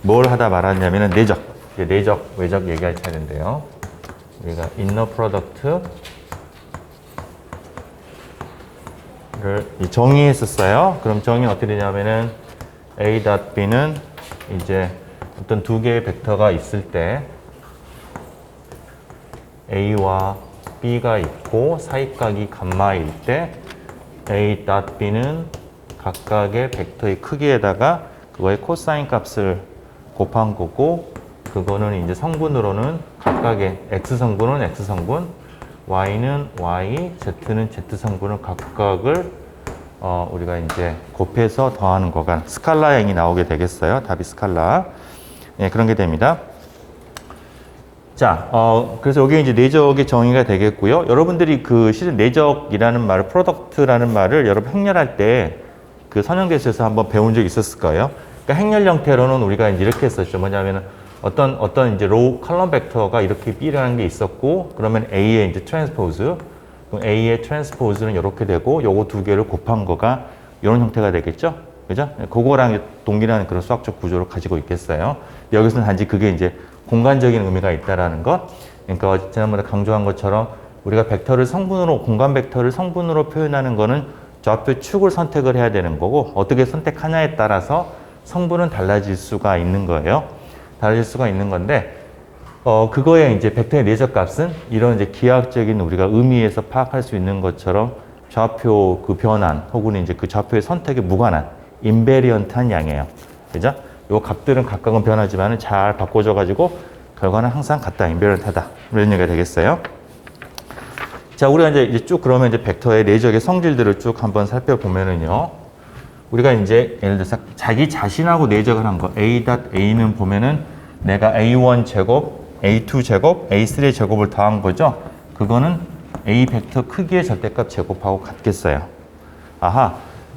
뭘 하다 말았냐면은 내적. 이제 내적, 외적 얘기할 차례인데요. 우리가 inner product를 정의했었어요. 그럼 정의는 어떻게 되냐면은 A.B는 이제 어떤 두 개의 벡터가 있을 때 A와 B가 있고 사이각이 감마일 때 A.B는 각각의 벡터의 크기에다가 그거의 코사인 값을 곱한 거고, 그거는 이제 성분으로는 각각의 X성분은 X성분, Y는 Y, Z는 Z성분을 각각을 우리가 이제 곱해서 더하는 거가 스칼라형이 나오게 되겠어요. 답이 스칼라. 네, 그런 게 됩니다. 자, 그래서 여기 이제 내적의 정의가 되겠고요. 여러분들이 그 실은 내적이라는 말을, 프로덕트라는 말을 여러분 행렬할 때 그 선형대수에서 한번 배운 적이 있었을 거예요. 그러니까 행렬 형태로는 우리가 이제 이렇게 했었죠. 뭐냐면은 어떤 이제 로우 컬럼 벡터가 이렇게 B라는 게 있었고, 그러면 A의 이제 트랜스포즈, 그럼 A의 트랜스포즈는 이렇게 되고, 요거 두 개를 곱한 거가 이런 형태가 되겠죠? 그죠? 그거랑 동일한 그런 수학적 구조를 가지고 있겠어요. 여기서는 단지 그게 이제 공간적인 의미가 있다라는 것. 그러니까 지난번에 강조한 것처럼 우리가 벡터를 성분으로, 공간 벡터를 성분으로 표현하는 거는 좌표 축을 선택을 해야 되는 거고, 어떻게 선택하냐에 따라서 성분은 달라질 수가 있는 거예요. 달라질 수가 있는 건데, 그거의 이제 벡터의 내적 값은 이런 이제 기하학적인 우리가 의미에서 파악할 수 있는 것처럼 좌표 그 변환 혹은 이제 그 좌표의 선택에 무관한 인베리언트한 양이에요. 그죠? 요 값들은 각각은 변하지만은 잘 바꿔줘 가지고 결과는 항상 같다, 인베리언트하다. 이런 얘기가 되겠어요. 자, 우리가 이제 쭉 그러면 이제 벡터의 내적의 성질들을 쭉 한번 살펴보면은요. 우리가 이제 예를 들어서 자기 자신하고 내적을 한 거, A.A는 보면은 내가 A1 제곱, A2 제곱, A3 제곱을 더한 거죠. 그거는 A 벡터 크기의 절대값 제곱하고 같겠어요. 아하,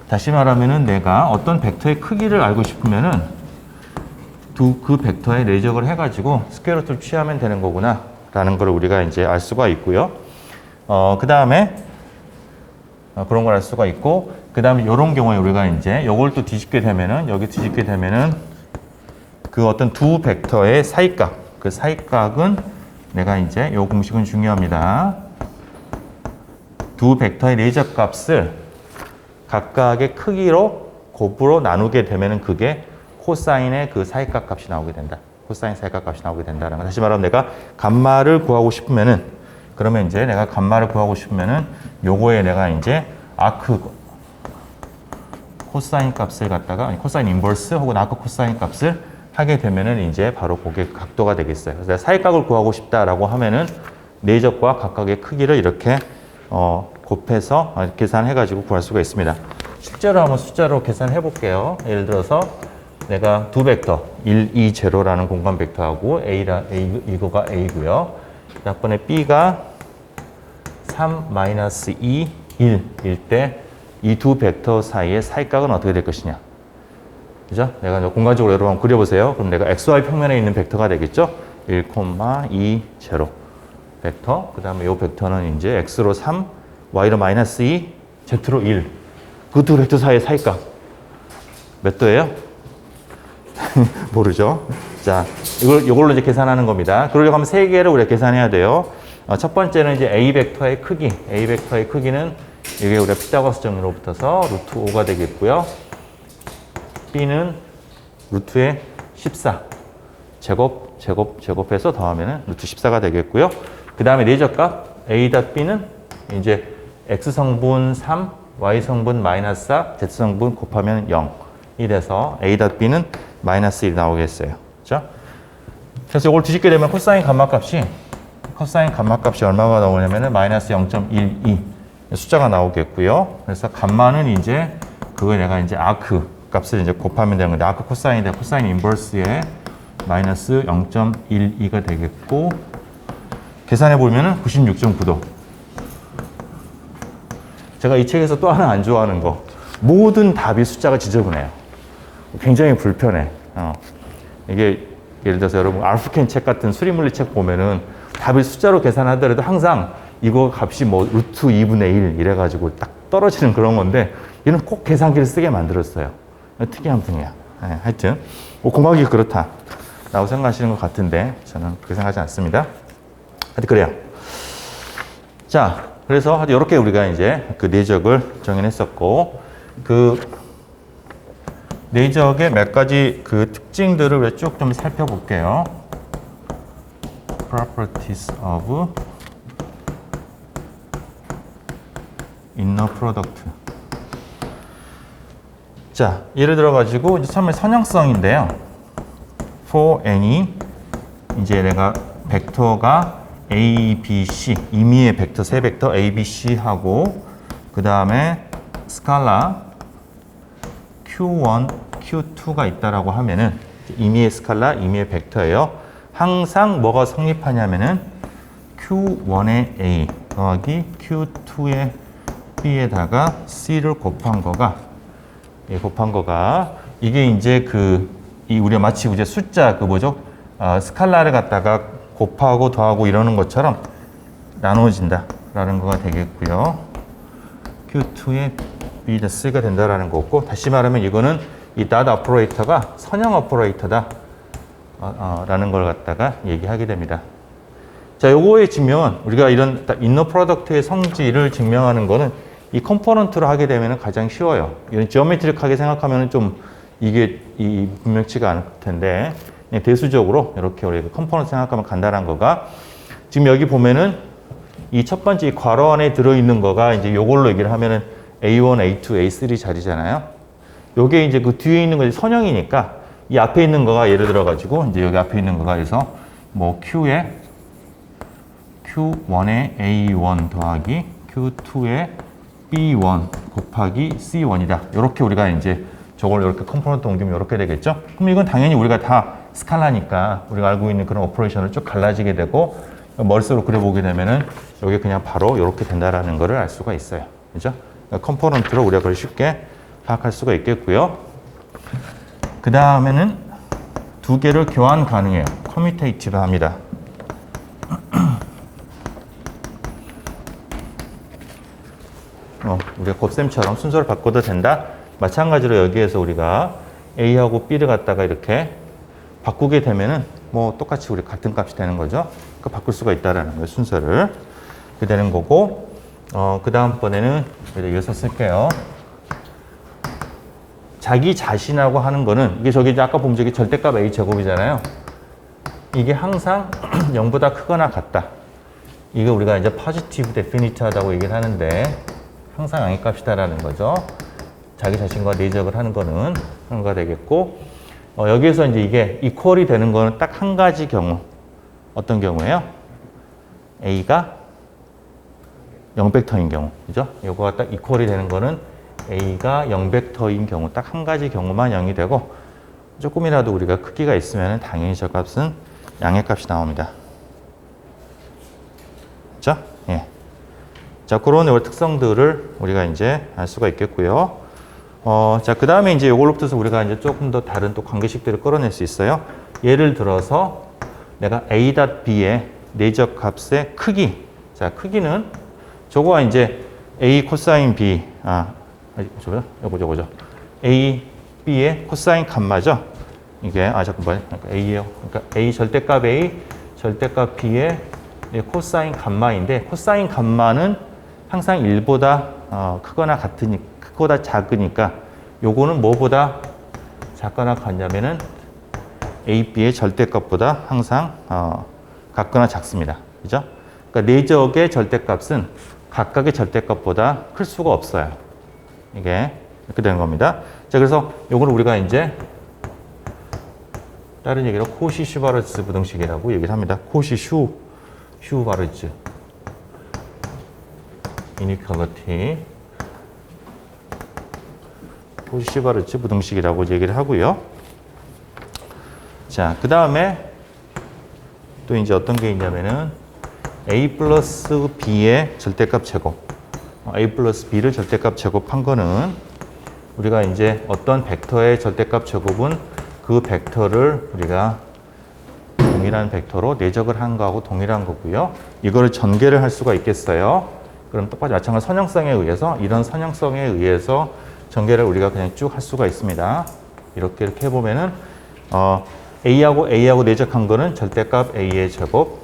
다시 말하면은 내가 어떤 벡터의 크기를 알고 싶으면은 그 벡터의 내적을 해가지고 스퀘어루트를 취하면 되는 거구나 라는 걸 우리가 이제 알 수가 있고요. 그 다음에 그런 걸 알 수가 있고, 그 다음에 이런 경우에 우리가 이제 요걸 또 뒤집게 되면은, 여기 뒤집게 되면은 그 어떤 두 벡터의 사이각, 그 사이각은 내가 이제 요 공식은 중요합니다. 두 벡터의 내적 값을 각각의 크기로 곱으로 나누게 되면은 그게 코사인의 그 사이각 값이 나오게 된다. 코사인 사이각 값이 나오게 된다는 거. 다시 말하면 내가 감마를 구하고 싶으면은, 그러면 이제 내가 감마를 구하고 싶으면은 요거에 내가 이제 아크 코사인 값을 갖다가, 아니 코사인 인버스 혹은 아크 코사인 값을 하게 되면은 이제 바로 그게 각도가 되겠어요. 그래서 내가 사이각을 구하고 싶다라고 하면은 내적과 각각의 크기를 이렇게 곱해서 계산해가지고 구할 수가 있습니다. 실제로 한번 숫자로 계산해 볼게요. 예를 들어서 내가 두 벡터 1, 2, 0라는 공간 벡터하고 이거가 A고요. 약번에 B가 3, -2, 1일 때 이 두 벡터 사이의 사이각은 어떻게 될 것이냐. 그죠? 내가 공간적으로 여러분 한번 그려보세요. 그럼 내가 XY 평면에 있는 벡터가 되겠죠? 1, 2, 0 벡터. 그 다음에 이 벡터는 이제 X로 3, Y로 -2, Z로 1. 그 두 벡터 사이의 사이각 몇 도예요? 모르죠? 자, 이걸로 이제 계산하는 겁니다. 그러려고 하면 세 개를 우리가 계산해야 돼요. 첫 번째는 이제 A 벡터의 크기. A 벡터의 크기는 이게 우리가 피타고라스 정리로 붙어서 루트 5가 되겠고요. B는 루트의 14. 제곱해서 더하면은 루트 14가 되겠고요. 그 다음에 내적값 A.B는 이제 X성분 3, Y성분 -4, Z성분 곱하면 0이 돼서 A.B는 -1이 나오겠어요. 그렇죠? 그래서 이걸 뒤집게 되면 코사인 감마값이 얼마가 나오냐면은 -0.12 숫자가 나오겠고요. 그래서 감마는 이제 그거 내가 이제 아크 값을 이제 곱하면 되는 건데, 아크 코사인이 돼 코사인 인버스에 -0.12가 되겠고, 계산해 보면은 96.9도. 제가 이 책에서 또 하나 안 좋아하는 거, 모든 답이 숫자가 지저분해요. 굉장히 불편해. 이게 예를 들어서 여러분 알프켄 책 같은 수리물리 책 보면은 답을 숫자로 계산하더라도 항상 이거 값이 뭐 루트 2분의 1 이래가지고 딱 떨어지는 그런 건데, 얘는 꼭 계산기를 쓰게 만들었어요. 특이한 분이야. 네, 하여튼 뭐 공학이 그렇다라고 생각하시는 것 같은데 저는 그렇게 생각하지 않습니다. 하여튼 그래요. 자, 그래서 이렇게 우리가 이제 그 내적을 정의했었고, 그 내적의 몇 가지 그 특징들을 쭉 좀 살펴볼게요. Properties of inner product. 자, 예를 들어 가지고 이제 처음에 선형성인데요. For any 이제 내가 벡터가 A, B, C 임의의 벡터 세 벡터 A, B, C 하고 그 다음에 스칼라 Q1, Q2가 있다라고 하면은 임의의 스칼라, 임의의 벡터예요. 항상 뭐가 성립하냐면은 Q1의 A 더하기 Q2의 B에다가 C를 곱한 거가 이게 이제 우리가 마치 이제 숫자 스칼라를 갖다가 곱하고 더하고 이러는 것처럼 나누어진다라는 거가 되겠고요. Q2의 B다 C가 된다라는 거고, 다시 말하면 이거는 이 dot 오퍼레이터가 선형 오퍼레이터다 라는 걸 갖다가 얘기하게 됩니다. 자, 요거의 증명은 우리가 이런 인너 프로덕트의 성질을 증명하는 거는 이 컴포넌트로 하게 되면 가장 쉬워요. 이런 지오메트릭하게 생각하면 좀 이게 분명치가 않을 텐데, 그냥 대수적으로 이렇게 우리가 컴포넌트 생각하면 간단한 거가, 지금 여기 보면은 이 첫 번째 이 괄호 안에 들어있는 거가 이제 요걸로 얘기를 하면은 A1, A2, A3 자리잖아요. 요게 이제 그 뒤에 있는 것이 선형이니까 이 앞에 있는 거가 예를 들어 가지고 이제 여기 앞에 있는 거가 그래서 뭐 Q의 Q1의 A1 더하기 Q2의 B1 곱하기 C1이다. 이렇게 우리가 이제 저걸 이렇게 컴포넌트 옮기면 이렇게 되겠죠? 그럼 이건 당연히 우리가 다 스칼라니까 우리가 알고 있는 그런 오퍼레이션을 쭉 갈라지게 되고 머릿속으로 그려보게 되면은 여기 그냥 바로 이렇게 된다라는 거를 알 수가 있어요. 그죠? 그러니까 컴포넌트로 우리가 그걸 쉽게 파악할 수가 있겠고요. 그 다음에는 두 개를 교환 가능해요. 커뮤테이티브 합니다. 우리가 곱셈처럼 순서를 바꿔도 된다. 마찬가지로 여기에서 우리가 A하고 B를 갖다가 이렇게 바꾸게 되면은 뭐 똑같이 우리 같은 값이 되는 거죠. 그러니까 바꿀 수가 있다라는 거예요. 순서를. 그렇게 되는 거고, 그 다음번에는 이어서 쓸게요. 자기 자신하고 하는 거는 이게 저기 아까 보면 저기 절대값 A 제곱이잖아요. 이게 항상 0보다 크거나 같다. 이게 우리가 이제 포지티브 데피니트하다고 얘기를 하는데 항상 양의 값이다라는 거죠. 자기 자신과 내적을 하는 거는 그런 거가 되겠고, 여기에서 이제 이게 이퀄이 되는 거는 딱 한 가지 경우. 어떤 경우예요? A가 0벡터인 경우. 그죠? 요거가 딱 이퀄이 되는 거는 A가 0벡터인 경우, 딱 한 가지 경우만 0이 되고, 조금이라도 우리가 크기가 있으면 당연히 저 값은 양의 값이 나옵니다. 그죠? 예. 자, 그런 특성들을 우리가 이제 알 수가 있겠고요. 자, 그 다음에 이제 요걸로부터 우리가 이제 조금 더 다른 또 관계식들을 끌어낼 수 있어요. 예를 들어서 내가 A.B의 내적 값의 크기. 자, 크기는 저거가 이제 A 코사인 B, 요거죠. A, B의 코사인 감마죠. 이게, 잠깐만요. 그러니까 A예요. 그러니까 A 절대값 A, 절대값 B의 코사인 감마인데, 코사인 감마는 항상 1보다 크거나 크거나 작으니까 요거는 뭐보다 작거나 같냐면은 A, B의 절대값보다 항상 같거나 작습니다. 그죠? 그러니까 내적의 절대값은 각각의 절대값보다 클 수가 없어요. 이게 이렇게 되는 겁니다. 자, 그래서 요거를 우리가 이제 다른 얘기로 코시-슈바르츠 부등식이라고 얘기를 합니다. 코시-슈바르츠 이니퀄리티, 코시-슈바르츠 부등식이라고 얘기를 하고요. 자, 그 다음에 또 이제 어떤 게 있냐면은 A 플러스 B의 절대값 제곱, A 플러스 B를 절대값 제곱한 거는 우리가 이제 어떤 벡터의 절대값 제곱은 그 벡터를 우리가 동일한 벡터로 내적을 한 거하고 동일한 거고요. 이거를 전개를 할 수가 있겠어요. 그럼 똑같이 마찬가지 선형성에 의해서, 이런 선형성에 의해서 전개를 우리가 그냥 쭉 할 수가 있습니다. 이렇게 해보면은 A하고 내적한 거는 절대값 A의 제곱.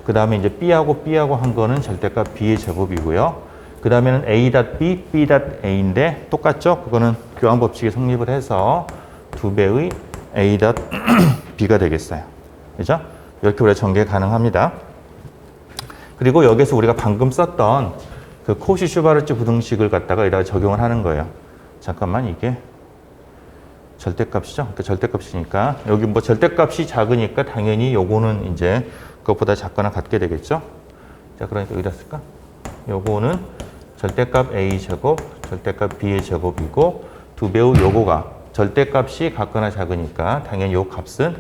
그 다음에 이제 B하고 한 거는 절대값 B의 제곱이고요. 그 다음에는 A.B, B.A인데 똑같죠? 그거는 교환 법칙이 성립을 해서 2배의 A.B가 되겠어요. 그죠? 이렇게 우리가 전개 가능합니다. 그리고 여기서 우리가 방금 썼던 그 코시-슈바르츠 부등식을 갖다가 여기다가 적용을 하는 거예요. 잠깐만, 이게 절대값이죠? 그러니까 절대값이니까 여기 뭐 절대값이 작으니까 당연히 요거는 이제 그것보다 작거나 같게 되겠죠? 자, 그러니까 여기다 쓸까? 요거는 절대값 A 제곱, 절대값 B의 제곱이고 2배의 요거가 절대값이 같거나 작으니까 당연히 요 값은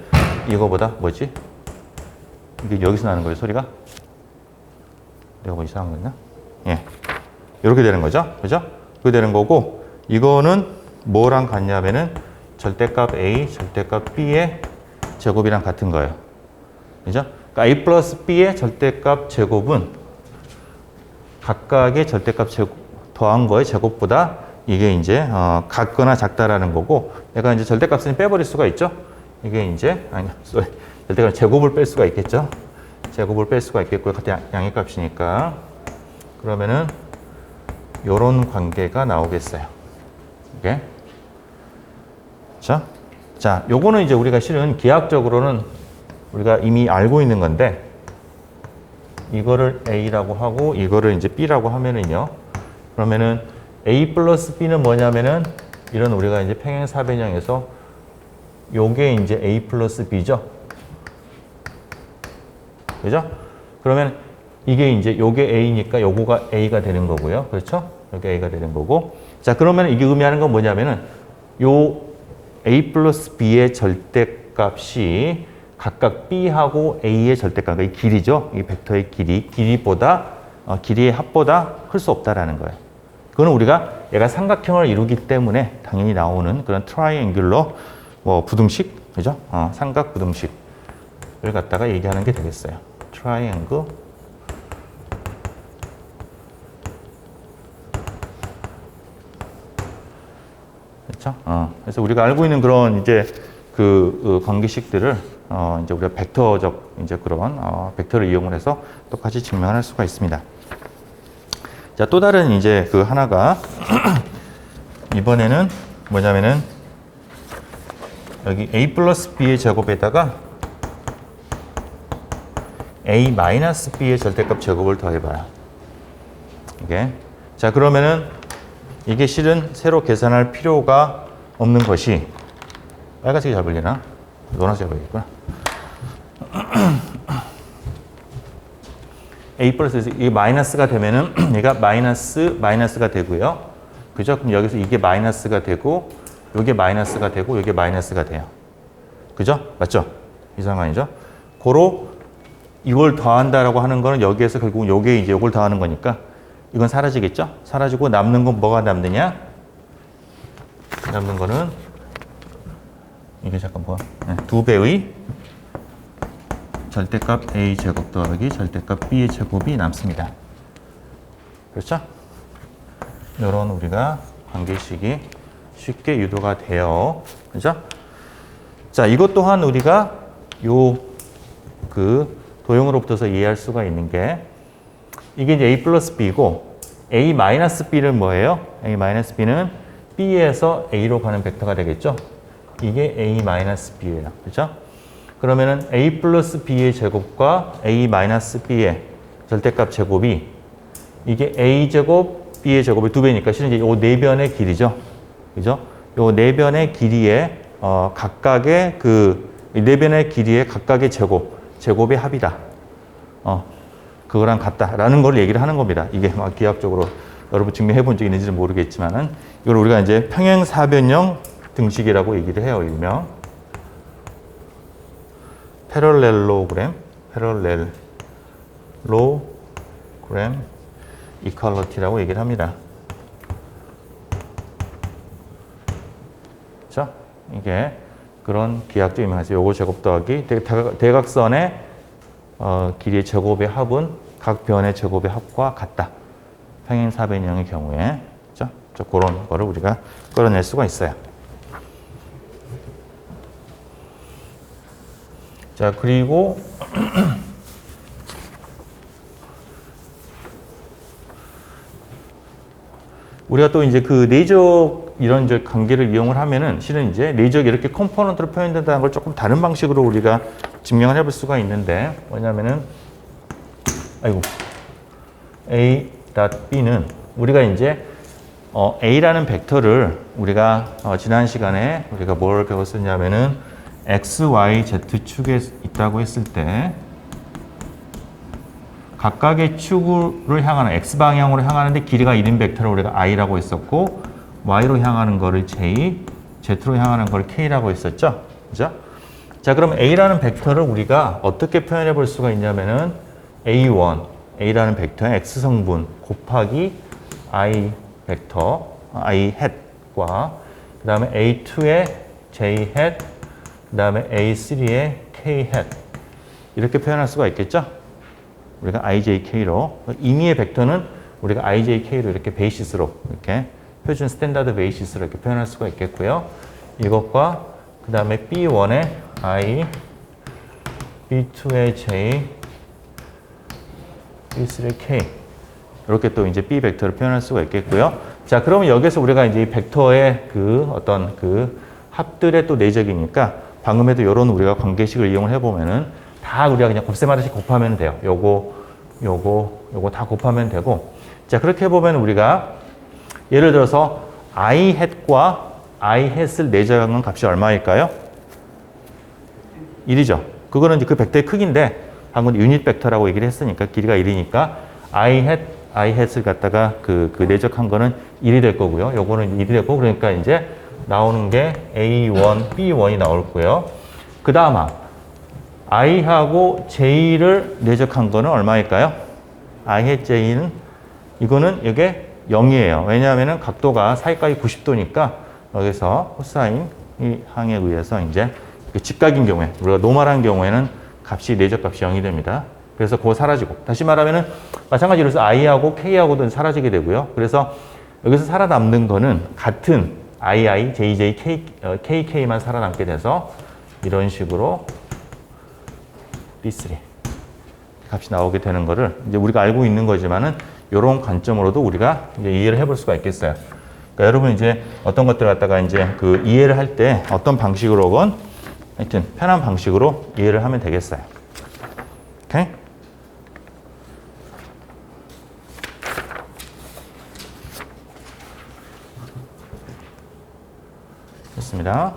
이거보다 뭐지? 이게 여기서 나는 거예요, 소리가? 내가 뭐 이상한 거 있나? 예. 이렇게 되는 거죠? 그죠? 그렇게 되는 거고, 이거는 뭐랑 같냐면은 절대값 A, 절대값 B의 제곱이랑 같은 거예요. 그죠? 그러니까 A 플러스 B의 절대값 제곱은 각각의 절대값 제곱, 더한 거의 제곱보다 이게 이제, 같거나 작다라는 거고, 내가 이제 절대값은 빼버릴 수가 있죠? 이게 이제, 절대값 제곱을 뺄 수가 있겠죠? 제곱을 뺄 수가 있겠고요. 같은 양의 값이니까. 그러면은, 요런 관계가 나오겠어요. 이게. 자, 요거는 이제 우리가 실은 기하학적으로는 우리가 이미 알고 있는 건데, 이거를 A라고 하고, 이거를 이제 B라고 하면은요. 그러면은 A 플러스 B는 뭐냐면은, 이런 우리가 이제 평행사변형에서 요게 이제 A 플러스 B죠. 그죠? 그러면 이게 이제 요게 A니까 요거가 A가 되는 거고요. 그렇죠? 요게 A가 되는 거고. 자, 그러면 이게 의미하는 건 뭐냐면은, 요 A 플러스 B의 절대값이 각각 B하고 A의 절대값, 이 길이죠. 이 벡터의 길이의 합보다 클 수 없다라는 거예요. 그거는 우리가 얘가 삼각형을 이루기 때문에 당연히 나오는 그런 트라이앵귤러 부등식, 그죠? 삼각 부등식을 갖다가 얘기하는 게 되겠어요. 트라이앵글. 그렇죠? 그래서 우리가 알고 있는 그런 이제 그 관계식들을 이제 우리가 벡터적 이제 그런 벡터를 이용을 해서 똑같이 증명할 수가 있습니다. 자, 또 다른 이제 그 하나가 이번에는 뭐냐면은 여기 A 플러스 B의 제곱에다가 A 마이너스 B의 절대값 제곱을 더해봐요. 이게. 자, 그러면은 이게 실은 새로 계산할 필요가 없는 것이, 빨간색이 잘 보이나? 노란색이 보이겠구나. A 플러스, 이게 마이너스가 되면은 얘가 마이너스가 되고요. 그죠? 그럼 여기서 이게 마이너스가 되고, 요게 마이너스가 되고, 요게 마이너스가 돼요. 그죠? 맞죠? 이 상황이죠? 고로 이걸 더한다라고 하는 거는 여기에서 결국은 요게 이제 요걸 더하는 거니까 이건 사라지겠죠? 사라지고 남는 건 뭐가 남느냐? 남는 거는 이게 잠깐 뭐야? 2배의 절대값 A 제곱 더하기 절대값 B의 제곱이 남습니다. 그렇죠? 이런 우리가 관계식이 쉽게 유도가 돼요. 그죠? 자, 이것 또한 우리가 도형으로부터서 이해할 수가 있는 게, 이게 이제 A 플러스 B고, A 마이너스 B는 뭐예요? A 마이너스 B는 B에서 A로 가는 벡터가 되겠죠? 이게 A 마이너스 B예요. 그렇죠? 그러면은 A 플러스 B의 제곱과 A 마이너스 B의 절대값 제곱이, 이게 A 제곱, B의 제곱이 2배니까 실은 이제 요 네 변의 길이죠. 그죠? 요 네 변의 길이의 각각의 네 변의 길이의 각각의 제곱의 합이다. 그거랑 같다라는 걸 얘기를 하는 겁니다. 이게 막 기하학적으로 여러분 증명해 본 적이 있는지는 모르겠지만은, 이걸 우리가 이제 평행사변형 등식이라고 얘기를 해요. 일명 패럴렐로그램 이퀄리티라고 얘기를 합니다. 그렇죠? 이게 그런 기하학적 의미에서 요거 제곱 더하기 대각선의 길이의 제곱의 합은 각 변의 제곱의 합과 같다. 평행사변형의 경우에. 그렇죠? 그런 거를 우리가 끌어낼 수가 있어요. 자, 그리고 우리가 또 이제 그 내적 이런 이제 관계를 이용을 하면은 실은 이제 내적이 이렇게 컴포넌트로 표현된다는 걸 조금 다른 방식으로 우리가 증명을 해볼 수가 있는데 뭐냐면은 A.B는 우리가 이제 A라는 벡터를 우리가 지난 시간에 우리가 뭘 배웠었냐면은 X, Y, Z 축에 있다고 했을 때 각각의 축을 향하는 X방향으로 향하는데 길이가 1인 벡터를 우리가 I라고 했었고 Y로 향하는 거를 J, Z로 향하는 걸 K라고 했었죠. 그죠? 자, 그럼 A라는 벡터를 우리가 어떻게 표현해 볼 수가 있냐면은 A1, A라는 벡터의 X성분 곱하기 I 벡터, I 햇과 그 다음에 A2의 J 햇, 그 다음에 A3의 K 햇 이렇게 표현할 수가 있겠죠? 우리가 IJK로 임의의 벡터는 우리가 IJK로 이렇게 베이시스로 이렇게 표준 스탠다드 베이시스로 이렇게 표현할 수가 있겠고요. 이것과 그 다음에 B1의 I, B2의 J, B3의 K 이렇게 또 이제 B 벡터를 표현할 수가 있겠고요. 자, 그러면 여기서 우리가 이제 이 벡터의 그 어떤 그 합들의 또 내적이니까 방금 에도 이런 우리가 관계식을 이용을 해보면은 다 우리가 그냥 곱셈하듯이 곱하면 돼요. 요거 다 곱하면 되고. 자, 그렇게 해보면 우리가 예를 들어서 I 햇과 I 햇을 내적한 값이 얼마일까요? 1이죠. 그거는 이제 그 벡터의 크기인데 방금 유닛 벡터라고 얘기를 했으니까 길이가 1이니까 I 햇을 갖다가 그 내적한 거는 1이 될 거고요. 요거는 1이 될 거고 그러니까 이제 나오는 게 A1, B1이 나올 거고요. 그 다음 I하고 J를 내적한 거는 얼마일까요? I 햇 J는 이거는 이게 0이에요. 왜냐하면 각도가 사이까지 90도니까 여기서 코사인 이 항에 의해서 이제 직각인 경우에 우리가 노멀한 경우에는 값이 내적 값이 0이 됩니다. 그래서 그거 사라지고 다시 말하면은 마찬가지로 해서 I하고 K하고도 사라지게 되고요. 그래서 여기서 살아남는 거는 같은 II, JJ, KK만 살아남게 돼서 이런 식으로 B3 값이 나오게 되는 거를 이제 우리가 알고 있는 거지만은 이런 관점으로도 우리가 이제 이해를 해볼 수가 있겠어요. 그러니까 여러분 이제 어떤 것들 갖다가 이제 그 이해를 할 때 어떤 방식으로건 하여튼 편한 방식으로 이해를 하면 되겠어요. 오케이? 좋습니다.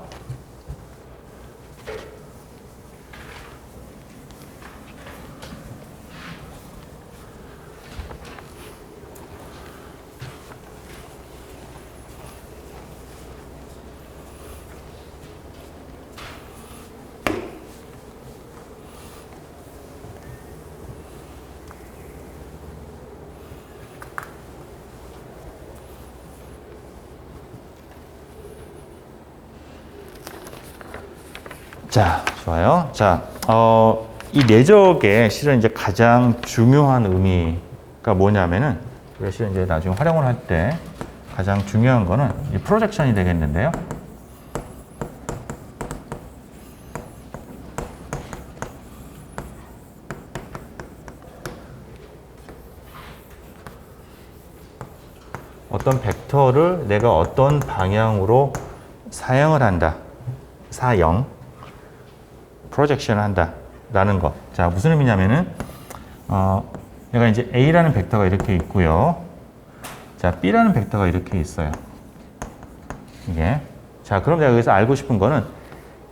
자, 좋아요. 자, 이 내적의 실은 이제 가장 중요한 의미가 뭐냐면은, 우리가 실은 이제 나중에 활용을 할 때 가장 중요한 거는 이 프로젝션이 되겠는데요. 어떤 벡터를 내가 어떤 방향으로 사형을 한다. 프로젝션을 한다라는 것. 자, 무슨 의미냐면은, 내가 이제 A라는 벡터가 이렇게 있고요. 자, B라는 벡터가 이렇게 있어요. 이게. 자, 그럼 내가 여기서 알고 싶은 거는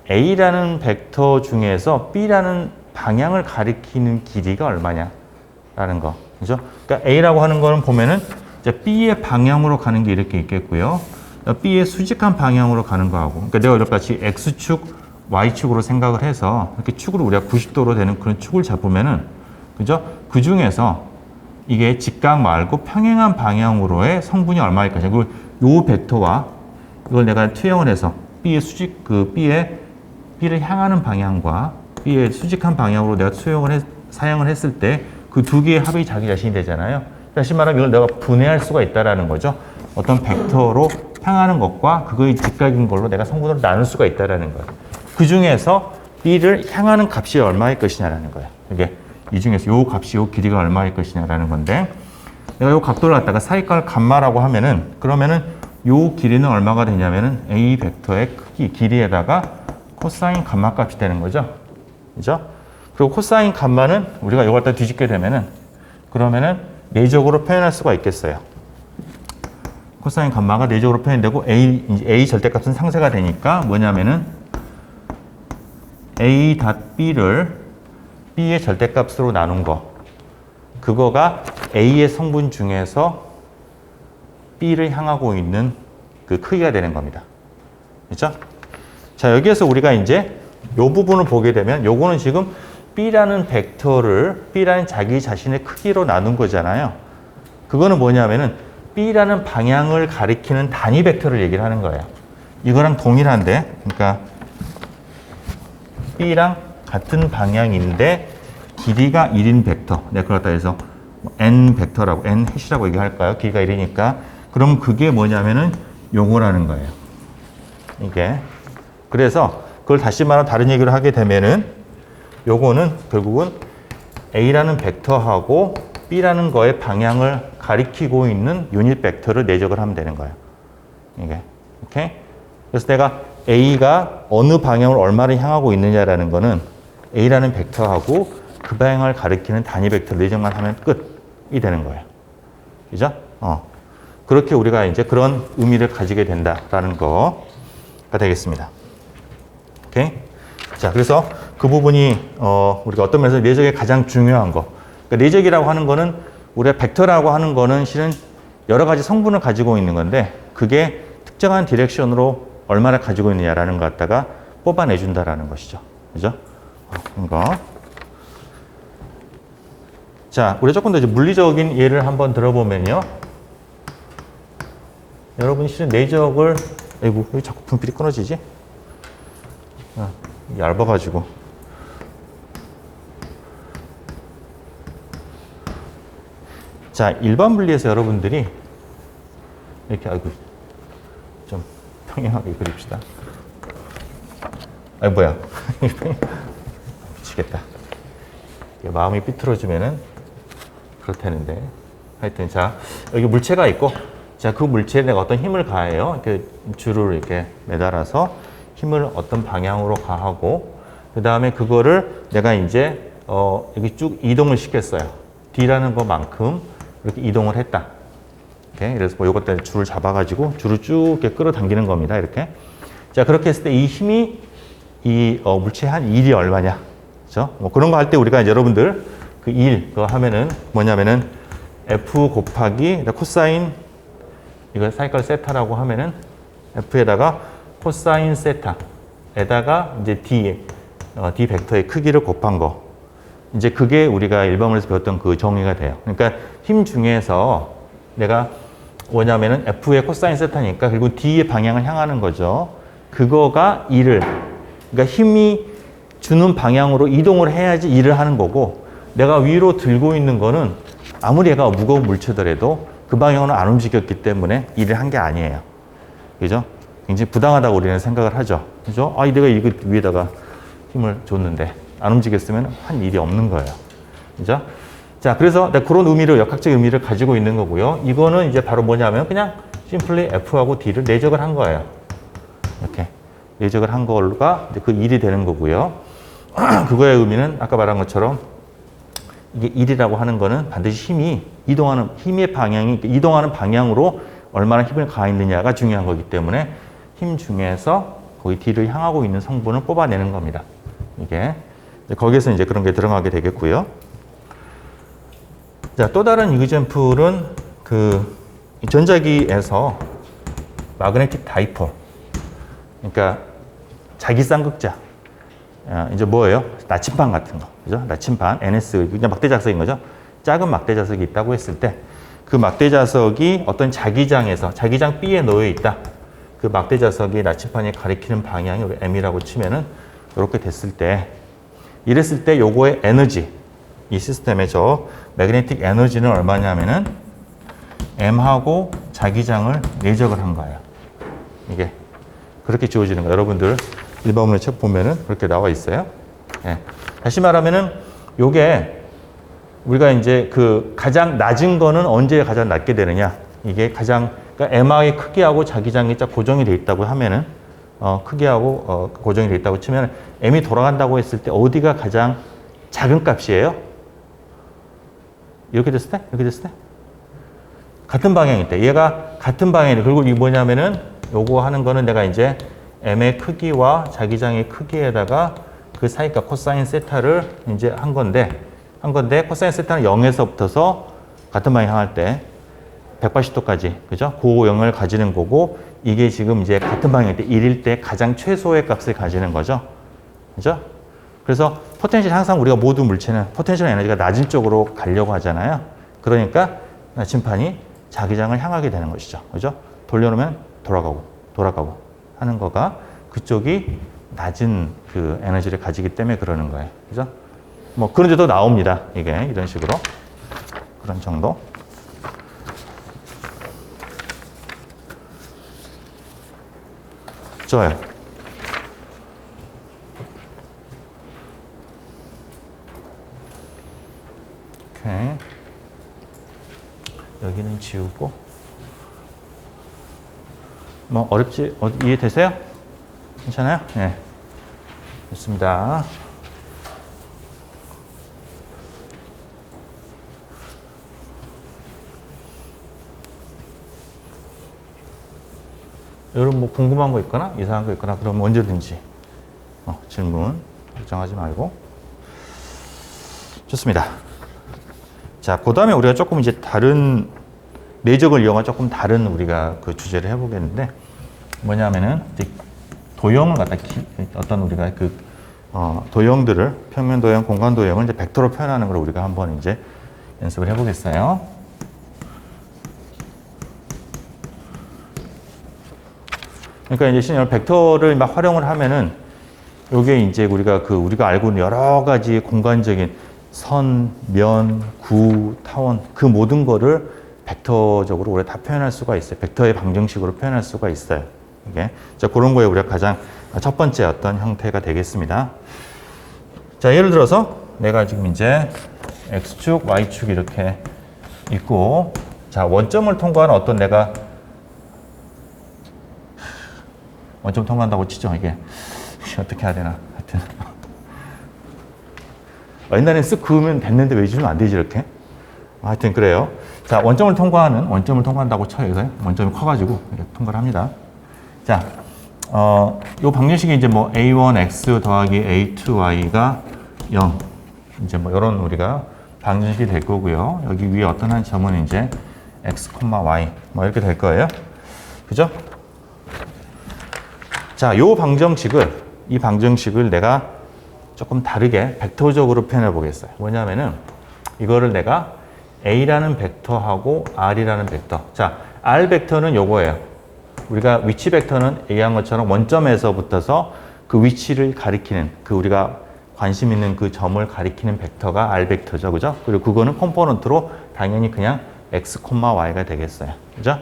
A라는 벡터 중에서 B라는 방향을 가리키는 길이가 얼마냐라는 거. 그죠? 그러니까 A라고 하는 거는 보면은 이제 B의 방향으로 가는 게 이렇게 있겠고요. B의 수직한 방향으로 가는 거하고. 그러니까 내가 이렇게 X축, Y축으로 생각을 해서 이렇게 축을 우리가 90도로 되는 그런 축을 잡으면은, 그죠? 그 중에서 이게 직각 말고 평행한 방향으로의 성분이 얼마일 것이냐. 그리고 요 벡터와 이걸 내가 투영을 해서 B의 수직, B를 향하는 방향과 B의 수직한 방향으로 내가 사용을 했을 때 그 두 개의 합이 자기 자신이 되잖아요. 다시 말하면 이걸 내가 분해할 수가 있다라는 거죠. 어떤 벡터로 향하는 것과 그거의 직각인 걸로 내가 성분으로 나눌 수가 있다라는 거예요. 그 중에서 B를 향하는 값이 얼마일 것이냐라는 거예요. 이게 이 중에서 요 값이 요 길이가 얼마일 것이냐라는 건데, 내가 요 각도를 갖다가 사이클 감마라고 하면은, 그러면은 요 길이는 얼마가 되냐면은 A 벡터의 크기, 길이에다가 코사인 감마 값이 되는 거죠. 그죠? 그리고 코사인 감마는 우리가 이걸 갖다 뒤집게 되면은, 그러면은 내적으로 표현할 수가 있겠어요. 코사인 감마가 내적으로 표현되고 A 절대값은 상쇄가 되니까 뭐냐면은 A.B를 B의 절대값으로 나눈 거, 그거가 A의 성분 중에서 B를 향하고 있는 그 크기가 되는 겁니다. 그렇죠? 자, 여기에서 우리가 이제 요 부분을 보게 되면 요거는 지금 B라는 벡터를 B라는 자기 자신의 크기로 나눈 거잖아요. 그거는 뭐냐면은 B라는 방향을 가리키는 단위 벡터를 얘기를 하는 거예요. 이거랑 동일한데, 그러니까 B랑 같은 방향인데 길이가 1인 벡터. 내가 그렇다 해서 N 벡터라고, N 해시라고 얘기할까요? 길이가 1이니까. 그럼 그게 뭐냐면은 요거라는 거예요. 이게. 그래서 그걸 다시 말하면 다른 얘기를 하게 되면은 요거는 결국은 A라는 벡터하고 B라는 거의 방향을 가리키고 있는 유닛 벡터를 내적을 하면 되는 거예요. 이게. 오케이? 그래서 내가 A가 어느 방향을 얼마를 향하고 있느냐라는 거는 A라는 벡터하고 그 방향을 가리키는 단위 벡터 내적만 하면 끝이 되는 거예요. 그죠? 그렇게 우리가 이제 그런 의미를 가지게 된다라는 거가 되겠습니다. 오케이? 자, 그래서 그 부분이 우리가 어떤 면에서 내적의 가장 중요한 거. 그러니까 내적이라고 하는 거는 우리가 벡터라고 하는 거는 실은 여러 가지 성분을 가지고 있는 건데 그게 특정한 디렉션으로 얼마나 가지고 있느냐라는 것 갖다가 뽑아내 준다라는 것이죠. 그죠? 이거. 자, 우리 조금 더 이제 물리적인 예를 한번 들어보면요. 여러분이 실은 내적을, 아이고, 왜 자꾸 분필이 끊어지지? 얇아가지고. 자, 일반 물리에서 여러분들이 이렇게, 아이고, 좀 평행하게 그립시다. 아이, 뭐야. 미치겠다. 마음이 삐뚤어지면은 그렇다는데. 하여튼, 자, 여기 물체가 있고, 자, 그 물체에 내가 어떤 힘을 가해요. 이렇게 줄을 이렇게 매달아서 힘을 어떤 방향으로 가하고, 그 다음에 그거를 내가 이제, 여기 쭉 이동을 시켰어요. D라는 것만큼 이렇게 이동을 했다. 이렇게. 그래서 뭐 요것 때문에 줄을 잡아가지고 줄을 쭉 이렇게 끌어당기는 겁니다. 이렇게. 자, 그렇게 했을 때 이 힘이 이 물체의 한 1이 얼마냐. 그죠? 뭐 그런 거 할 때 우리가 이제 여러분들 그 1, 그거 하면은 뭐냐면은 F 곱하기 코사인, 이거 사이클 세타라고 하면은 F에다가 코사인 세타에다가 이제 D 벡터의 크기를 곱한 거. 이제 그게 우리가 일반문에서 배웠던 그 정의가 돼요. 그러니까 힘 중에서 내가 뭐냐면은 F의 코사인 세타니까 그리고 D의 방향을 향하는 거죠. 그거가 1을, 그러니까 힘이 주는 방향으로 이동을 해야지 일을 하는 거고, 내가 위로 들고 있는 거는 아무리 얘가 무거운 물체더라도 그 방향으로 안 움직였기 때문에 일을 한 게 아니에요. 그죠? 굉장히 부당하다고 우리는 생각을 하죠. 그죠? 아, 내가 이거 위에다가 힘을 줬는데 안 움직였으면 한 일이 없는 거예요. 그죠? 자, 그래서 그런 의미를, 역학적 의미를 가지고 있는 거고요. 이거는 이제 바로 뭐냐면 그냥 심플리 F하고 D를 내적을 한 거예요. 이렇게. 내적을 한 거가 그 1이 되는 거고요. 그거의 의미는 아까 말한 것처럼 이게 1이라고 하는 거는 반드시 힘이 이동하는, 힘의 방향이, 이동하는 방향으로 얼마나 힘을 가했느냐가 중요한 거기 때문에 힘 중에서 거기 D를 향하고 있는 성분을 뽑아내는 겁니다. 이게. 거기에서 이제 그런 게 들어가게 되겠고요. 자, 또 다른 이그젬플은 그 전자기에서 마그네틱 다이폴. 그러니까 자기 쌍극자. 이제 뭐예요? 나침반 같은 거. 그죠? 나침반, NS, 그냥 막대 자석인 거죠? 작은 막대 자석이 있다고 했을 때 그 막대 자석이 어떤 자기장에서, 자기장 B에 놓여 있다. 그 막대 자석이 나침반이 가리키는 방향이 우리 M이라고 치면은 이렇게 됐을 때, 이랬을 때 요거의 에너지, 이 시스템의 저 매그네틱 에너지는 얼마냐면은 M하고 자기장을 내적을 한 거예요. 이게 그렇게 지워지는 거예요. 여러분들 일반문의 책 보면은 그렇게 나와 있어요. 예. 다시 말하면은 요게 우리가 이제 그 가장 낮은 거는 언제 가장 낮게 되느냐? 이게 가장 그러니까 MR의 크기하고 자기장이 딱 고정이 돼 있다고 하면은 크기하고 고정이 돼 있다고 치면 M이 돌아간다고 했을 때 어디가 가장 작은 값이에요? 이렇게 됐을 때? 이렇게 됐을 때? 같은 방향일 때. 얘가 같은 방향이 그리고 이게 뭐냐면은 요거 하는 거는 내가 이제 M의 크기와 자기장의 크기에다가 그 사이값 코사인 세타를 이제 한 건데 코사인 세타는 0에서부터서 같은 방향 향할 때 180도까지, 그죠? 고형을 가지는 거고, 이게 지금 이제 같은 방향일 때 1일 때 가장 최소의 값을 가지는 거죠. 그죠? 그래서 포텐셜 항상 우리가 모든 물체는 포텐셜 에너지가 낮은 쪽으로 가려고 하잖아요. 그러니까 나침판이 자기장을 향하게 되는 것이죠. 그죠? 돌려놓으면 돌아가고 하는 거가 그쪽이 낮은 그 에너지를 가지기 때문에 그러는 거예요. 그죠? 뭐 그런 데도 나옵니다. 이게 이런 식으로. 그런 정도. 좋아요. 오케이. 여기는 지우고. 뭐 어렵지? 이해되세요? 괜찮아요? 네. 좋습니다. 여러분 뭐 궁금한 거 있거나 이상한 거 있거나 그러면 언제든지 질문 걱정하지 말고. 좋습니다. 자, 그 다음에 우리가 조금 이제 다른 내적을 이용한 조금 다른 우리가 그 주제를 해보겠는데 뭐냐면은 이제 도형을 갖다 어떤 우리가 그 도형들을 평면 도형, 공간 도형을 이제 벡터로 표현하는 걸 우리가 한번 이제 연습을 해보겠어요. 그러니까 이제 신형 벡터를 막 활용을 하면은 요게 이제 우리가 알고 있는 여러 가지 공간적인 선, 면, 구, 타원 그 모든 거를 벡터적으로 우리가 다 표현할 수가 있어요. 벡터의 방정식으로 표현할 수가 있어요. 이게 자 그런 거에 우리가 가장 첫 번째 어떤 형태가 되겠습니다. 자 예를 들어서 내가 지금 이제 x축, y축 이렇게 있고 자 원점을 통과하는 어떤 내가 원점 통과한다고 치죠. 이게 어떻게 해야 되나 하여튼 옛날엔 쓱 그으면 됐는데 왜 지금 안 되지 이렇게 하여튼 그래요. 자 원점을 통과한다고 쳐요. 이거 원점이 커가지고 이렇게 통과를 합니다. 자 요 방정식이 이제 뭐 a1x 더하기 a2y가 0 이제 뭐 이런 우리가 방정식이 될 거고요. 여기 위에 어떤 한 점은 이제 x, y 뭐 이렇게 될 거예요. 그죠? 자, 이 방정식을 내가 조금 다르게 벡터적으로 표현해 보겠어요. 뭐냐면은 이거를 내가 A라는 벡터하고 R이라는 벡터. 자, R 벡터는 요거예요. 우리가 위치 벡터는 얘기한 것처럼 원점에서부터서 그 위치를 가리키는 그 우리가 관심 있는 그 점을 가리키는 벡터가 R 벡터죠. 그죠? 그리고 그거는 컴포넌트로 당연히 그냥 X, Y가 되겠어요. 그죠?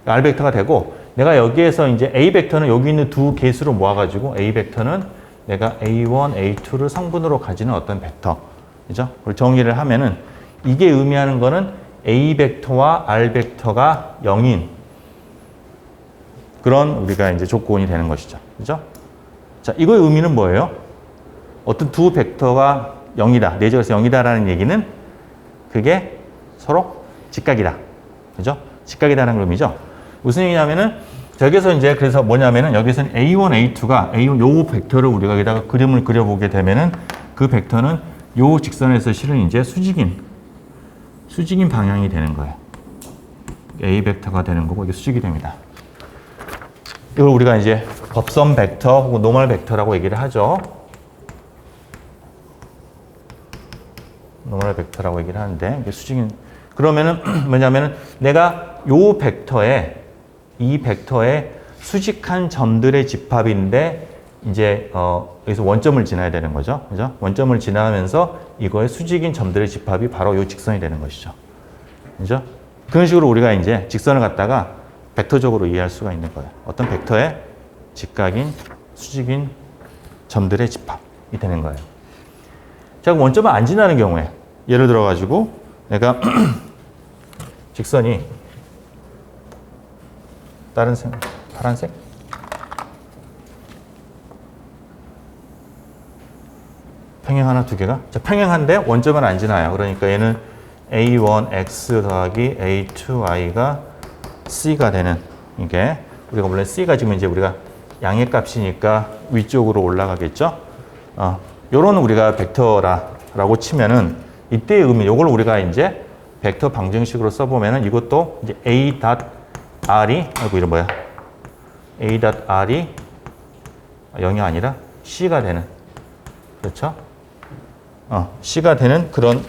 R 벡터가 되고 내가 여기에서 이제 A 벡터는 여기 있는 두 개수로 모아가지고 A 벡터는 내가 A1, A2를 성분으로 가지는 어떤 벡터. 그죠? 그리고 정의를 하면은 이게 의미하는 거는 A 벡터와 R 벡터가 0인 그런 우리가 이제 조건이 되는 것이죠. 그죠? 자, 이거의 의미는 뭐예요? 어떤 두 벡터가 0이다. 내적에서 0이다라는 얘기는 그게 서로 직각이다. 그죠? 직각이다라는 의미죠. 무슨 얘기냐면은 저기서 이제 그래서 뭐냐면은 여기서는 A1, A2가 A1 요 벡터를 우리가 여기다가 그림을 그려보게 되면은 그 벡터는 요 직선에서 실은 이제 수직인 방향이 되는 거예요. A 벡터가 되는 거고 이게 수직이 됩니다. 이걸 우리가 이제 법선 벡터 혹은 노멀 벡터라고 얘기를 하죠. 노멀 벡터라고 얘기를 하는데 이게 수직인 그러면은 뭐냐면은 내가 요 벡터에 이 벡터의 수직한 점들의 집합인데 이제 여기서 원점을 지나야 되는 거죠. 그죠? 원점을 지나면서 이거의 수직인 점들의 집합이 바로 요 직선이 되는 것이죠. 그죠? 그런 식으로 우리가 이제 직선을 갖다가 벡터적으로 이해할 수가 있는 거예요. 어떤 벡터의 직각인 수직인 점들의 집합이 되는 거예요. 자, 그럼 원점을 안 지나는 경우에 예를 들어 가지고 내가 직선이 다른 색, 파란색? 평행하나 두 개가? 자, 평행한데 원점은 안 지나요. 그러니까 얘는 A1X 더하기 A2Y가 C가 되는 이게 우리가 원래 C가 지금 이제 우리가 양의 값이니까 위쪽으로 올라가겠죠? 요런 우리가 벡터라고 치면은 이때의 의미, 요걸 우리가 이제 벡터 방정식으로 써보면은 이것도 이제 A.R이, 아이고, 이런 뭐야? A.R이 0이 아니라 C가 되는, 그렇죠? C가 되는 그런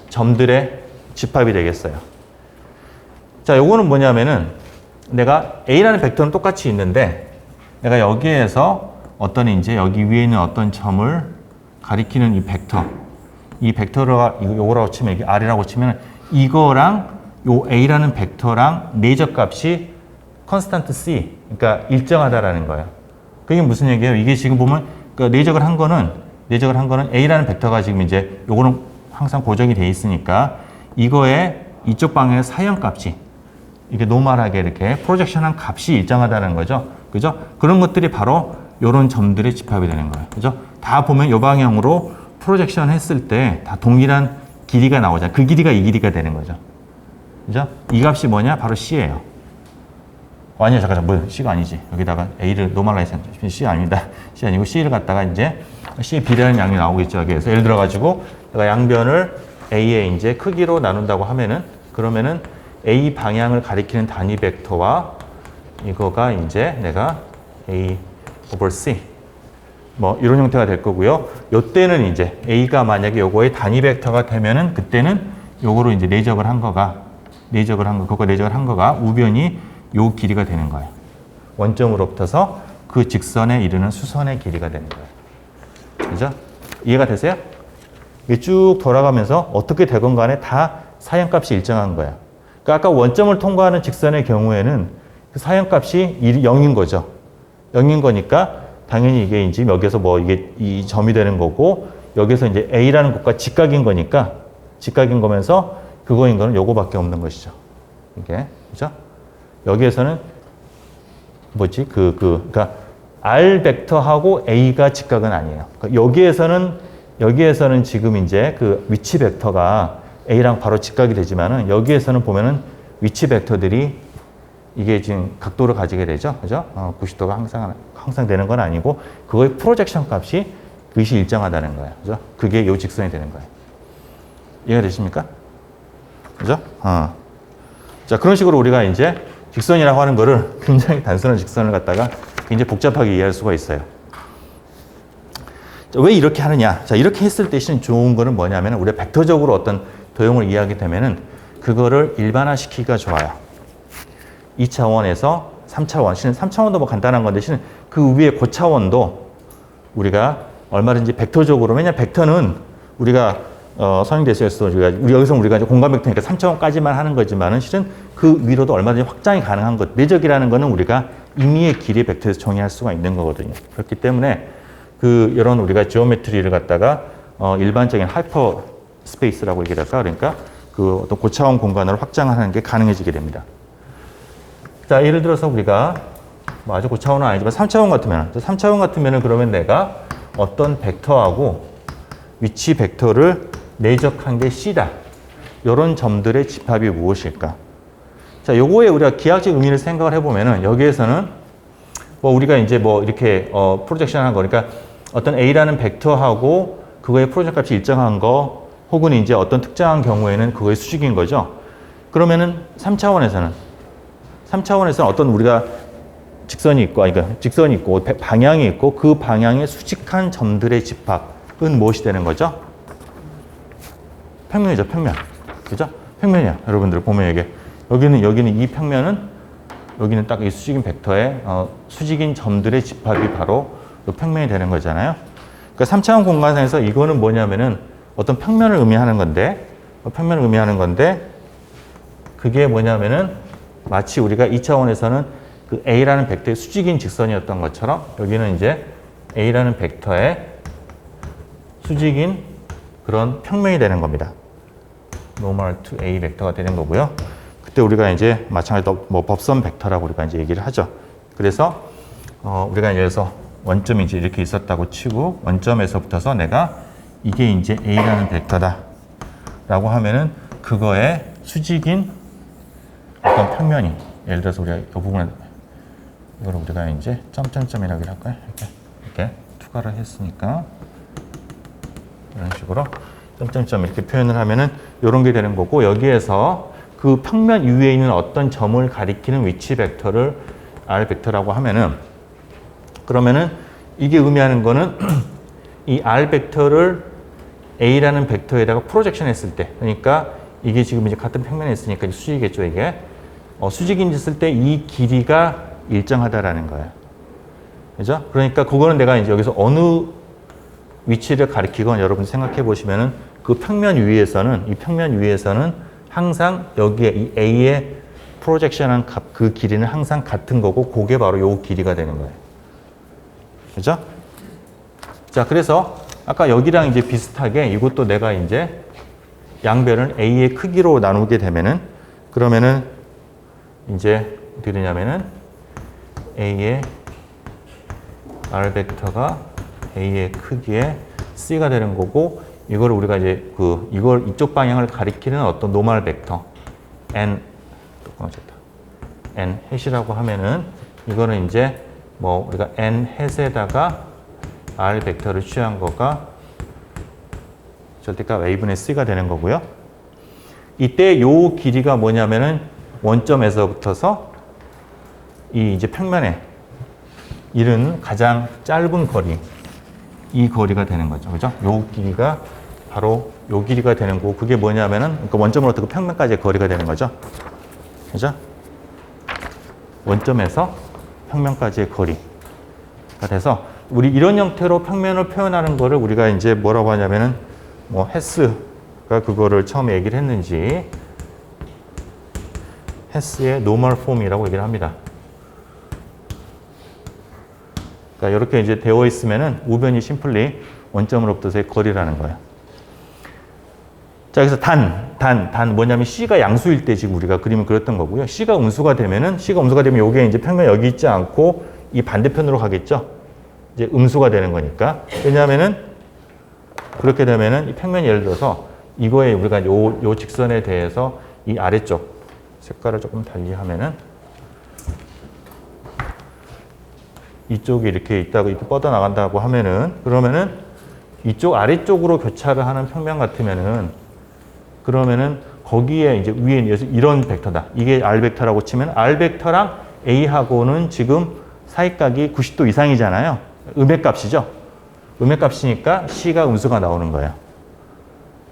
점들의 집합이 되겠어요. 자, 요거는 뭐냐면은 내가 A라는 벡터는 똑같이 있는데 내가 여기에서 어떤 이제 여기 위에 있는 어떤 점을 가리키는 이 벡터가 요거라고 치면 이게 R이라고 치면 이거랑 요 A라는 벡터랑 내적값이 컨스탄트 C, 그러니까 일정하다라는 거예요. 그게 무슨 얘기예요? 이게 지금 보면 그러니까 내적을 한 거는 A라는 벡터가 지금 이제 요거는 항상 고정이 돼 있으니까 이거의 이쪽 방향의 사형값이 이게 노멀하게 이렇게 프로젝션한 값이 일정하다는 거죠. 그죠? 그런 것들이 바로 요런 점들의 집합이 되는 거예요. 그죠? 다 보면 요 방향으로 프로젝션 했을 때 다 동일한 길이가 나오잖아요. 그 길이가 이 길이가 되는 거죠. 그죠? 이 값이 뭐냐? 바로 C예요. 아니야, 잠깐, 뭐, C가 아니지. 여기다가 A를 노멀라이즈 하면 C 아닙니다. C 아니고 C를 갖다가 이제 C에 비례하는 양이 나오겠죠. 그래서 예를 들어가지고 내가 양변을 A의 이제 크기로 나눈다고 하면은 그러면은 A 방향을 가리키는 단위 벡터와 이거가 이제 내가 A over C 뭐 이런 형태가 될 거고요. 요때는 이제 A가 만약에 요거의 단위 벡터가 되면은 그때는 요거로 이제 내적을 한 거가 우변이 요 길이가 되는 거예요. 원점으로부터서 그 직선에 이르는 수선의 길이가 되는 거예요. 그죠? 이해가 되세요? 이게 쭉 돌아가면서 어떻게 되건 간에 다 사형값이 일정한 거야. 그러니까 아까 원점을 통과하는 직선의 경우에는 그 사형값이 0인 거죠. 0인 거니까 당연히 이게 이제 여기서 뭐 이게 이 점이 되는 거고 여기서 이제 A라는 곳과 직각인 거니까 직각인 거면서 그거인 거는 요거밖에 없는 것이죠. 이게. 그죠? 여기에서는 뭐지? 그러니까 R 벡터하고 A가 직각은 아니에요. 그러니까 여기에서는 지금 이제 그 위치 벡터가 A랑 바로 직각이 되지만은 여기에서는 보면은 위치 벡터들이 이게 지금 각도를 가지게 되죠. 그죠? 90도가 항상 되는 건 아니고 그거의 프로젝션 값이 그것이 일정하다는 거예요. 그죠? 그게 요 직선이 되는 거예요. 이해가 되십니까? 그죠? 자, 그런 식으로 우리가 이제 직선이라고 하는 거를 굉장히 단순한 직선을 갖다가 굉장히 복잡하게 이해할 수가 있어요. 자, 왜 이렇게 하느냐? 자, 이렇게 했을 때 실은 좋은 거는 뭐냐면 우리가 벡터적으로 어떤 도형을 이해하게 되면은 그거를 일반화시키기가 좋아요. 2차원에서 3차원. 실은 3차원도 뭐 간단한 건데 실은 그 위에 고차원도 우리가 얼마든지 벡터적으로, 왜냐면 벡터는 우리가 선행대수에서 여기서 우리가 이제 공간 벡터니까 3차원까지만 하는 거지만은 실은 그 위로도 얼마든지 확장이 가능한 것. 내적이라는 거는 우리가 임의의 길이의 벡터에서 정의할 수가 있는 거거든요. 그렇기 때문에 이런 우리가 지오메트리를 갖다가 일반적인 하이퍼 스페이스라고 얘기를 할까? 그러니까 그 어떤 고차원 공간으로 확장하는 게 가능해지게 됩니다. 자, 예를 들어서 우리가 뭐 아주 고차원은 아니지만 3차원 같으면은 그러면 내가 어떤 벡터하고 위치 벡터를 내적한 게 C다. 이런 점들의 집합이 무엇일까? 자, 요거에 우리가 기하학적 의미를 생각을 해보면은 여기에서는 뭐 우리가 이제 뭐 이렇게 프로젝션 한 거니까 어떤 A라는 벡터하고 그거의 프로젝션 값이 일정한 거 혹은 이제 어떤 특정한 경우에는 그거의 수직인 거죠. 그러면은 3차원에서는 어떤 우리가 직선이 있고 방향이 있고 그 방향의 수직한 점들의 집합은 무엇이 되는 거죠? 평면이죠, 평면. 그죠? 평면이야. 여러분들 보면 여기는 이 평면은 여기는 딱 이 수직인 벡터의 수직인 점들의 집합이 바로 이 평면이 되는 거잖아요. 그러니까 3차원 공간상에서 이거는 뭐냐면은 어떤 평면을 의미하는 건데 그게 뭐냐면은 마치 우리가 2차원에서는 그 A라는 벡터의 수직인 직선이었던 것처럼 여기는 이제 A라는 벡터의 수직인 그런 평면이 되는 겁니다. normal to A 벡터가 되는 거고요. 그때 우리가 이제 마찬가지로 뭐 법선 벡터라고 우리가 이제 얘기를 하죠. 그래서 우리가 예를 들어서 원점이 이제 이렇게 있었다고 치고 원점에서부터서 내가 이게 이제 A라는 벡터다 라고 하면은 그거의 수직인 어떤 평면이 예를 들어서 우리가 이 부분을 이걸 우리가 이제 점점점이라고 할까요? 이렇게 투과를 했으니까 이런 식으로 점점점 이렇게 표현을 하면은 이런 게 되는 거고 여기에서 그 평면 위에 있는 어떤 점을 가리키는 위치 벡터를 R 벡터라고 하면은 그러면은 이게 의미하는 거는 이 R 벡터를 A라는 벡터에다가 프로젝션 했을 때 그러니까 이게 지금 이제 같은 평면에 있으니까 이제 수직이겠죠 이게 수직인 했을 때 이 길이가 일정하다라는 거예요. 그죠? 그러니까 그거는 내가 이제 여기서 어느 위치를 가리키건 여러분 생각해 보시면은 그 평면 위에서는 이 평면 위에서는 항상 여기에 이 A의 프로젝션한 값 그 길이는 항상 같은 거고 그게 바로 요 길이가 되는 거예요. 그죠? 자, 그래서 아까 여기랑 이제 비슷하게 이것도 내가 이제 양변을 A의 크기로 나누게 되면은 그러면은 이제 어떻게 되냐면은 A의 R 벡터가 A의 크기의 C가 되는 거고 이걸 우리가 이제 이걸 이쪽 방향을 가리키는 어떤 노멀 벡터 N N 햇이라고 하면은 이거는 이제 뭐 우리가 N 햇에다가 R 벡터를 취한 거가 절대값 A분의 C가 되는 거고요. 이때 요 길이가 뭐냐면은 원점에서부터서 이 이제 평면에 이르는 가장 짧은 거리, 이 거리가 되는 거죠. 그죠? 요 길이가 바로 요 길이가 되는 거고, 그게 뭐냐면은, 그러니까 원점으로부터 그 평면까지의 거리가 되는 거죠. 그죠? 원점에서 평면까지의 거리가 돼서, 우리 이런 형태로 평면을 표현하는 거를 우리가 이제 뭐라고 하냐면은, 뭐, 헤스가 그거를 처음에 얘기를 했는지, 헤스의 노멀 폼이라고 얘기를 합니다. 그러니까 이렇게 이제 되어 있으면은 우변이 심플리 원점으로부터의 거리라는 거예요. 자, 여기서 단 뭐냐면 C가 양수일 때 지금 우리가 그림을 그렸던 거고요. C가 음수가 되면 이게 이제 평면 여기 있지 않고 이 반대편으로 가겠죠. 이제 음수가 되는 거니까. 왜냐하면은 그렇게 되면은 이 평면이 예를 들어서 이거에 우리가 요 직선에 대해서 이 아래쪽 색깔을 조금 달리 하면은 이쪽이 이렇게 있다고 이렇게 뻗어 나간다고 하면은 그러면은 이쪽 아래쪽으로 교차를 하는 평면 같으면은 그러면은 거기에 이제 위에 이런 벡터다. 이게 R 벡터라고 치면 R 벡터랑 A하고는 지금 사이각이 90도 이상이잖아요. 음의 값이니까 C가 음수가 나오는 거예요.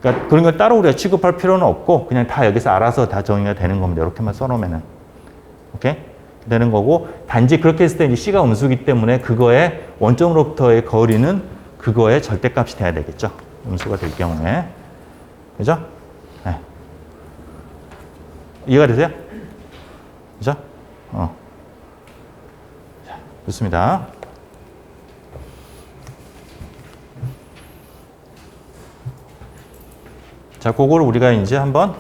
그러니까 그런 걸 따로 우리가 취급할 필요는 없고 그냥 다 여기서 알아서 다 정의가 되는 겁니다. 이렇게만 써놓으면은. 오케이? 되는 거고, 단지 그렇게 했을 때 이제 C가 음수기 때문에 그거의 원점으로부터의 거리는 그거의 절대값이 돼야 되겠죠. 음수가 될 경우에. 그죠? 네. 이해가 되세요? 그죠? 자, 좋습니다. 자, 그거를 우리가 이제 한번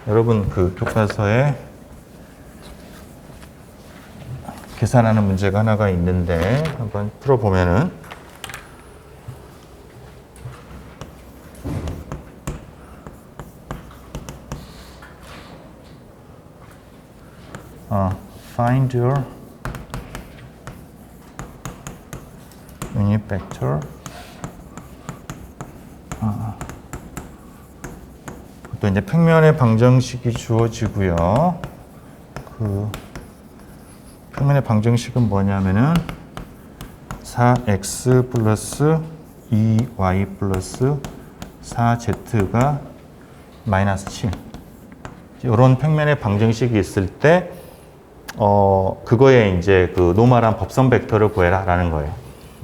여러분 그 교과서에 계산하는 문제가 하나가 있는데 한번 풀어보면은 find your unit vector 또 이제 평면의 방정식이 주어지고요. 그 평면의 방정식은 뭐냐면은 4x 플러스 2y 플러스 4z가 마이너스 7. 이런 평면의 방정식이 있을 때, 그거에 이제 그 노멀한 법선 벡터를 구해라 라는 거예요.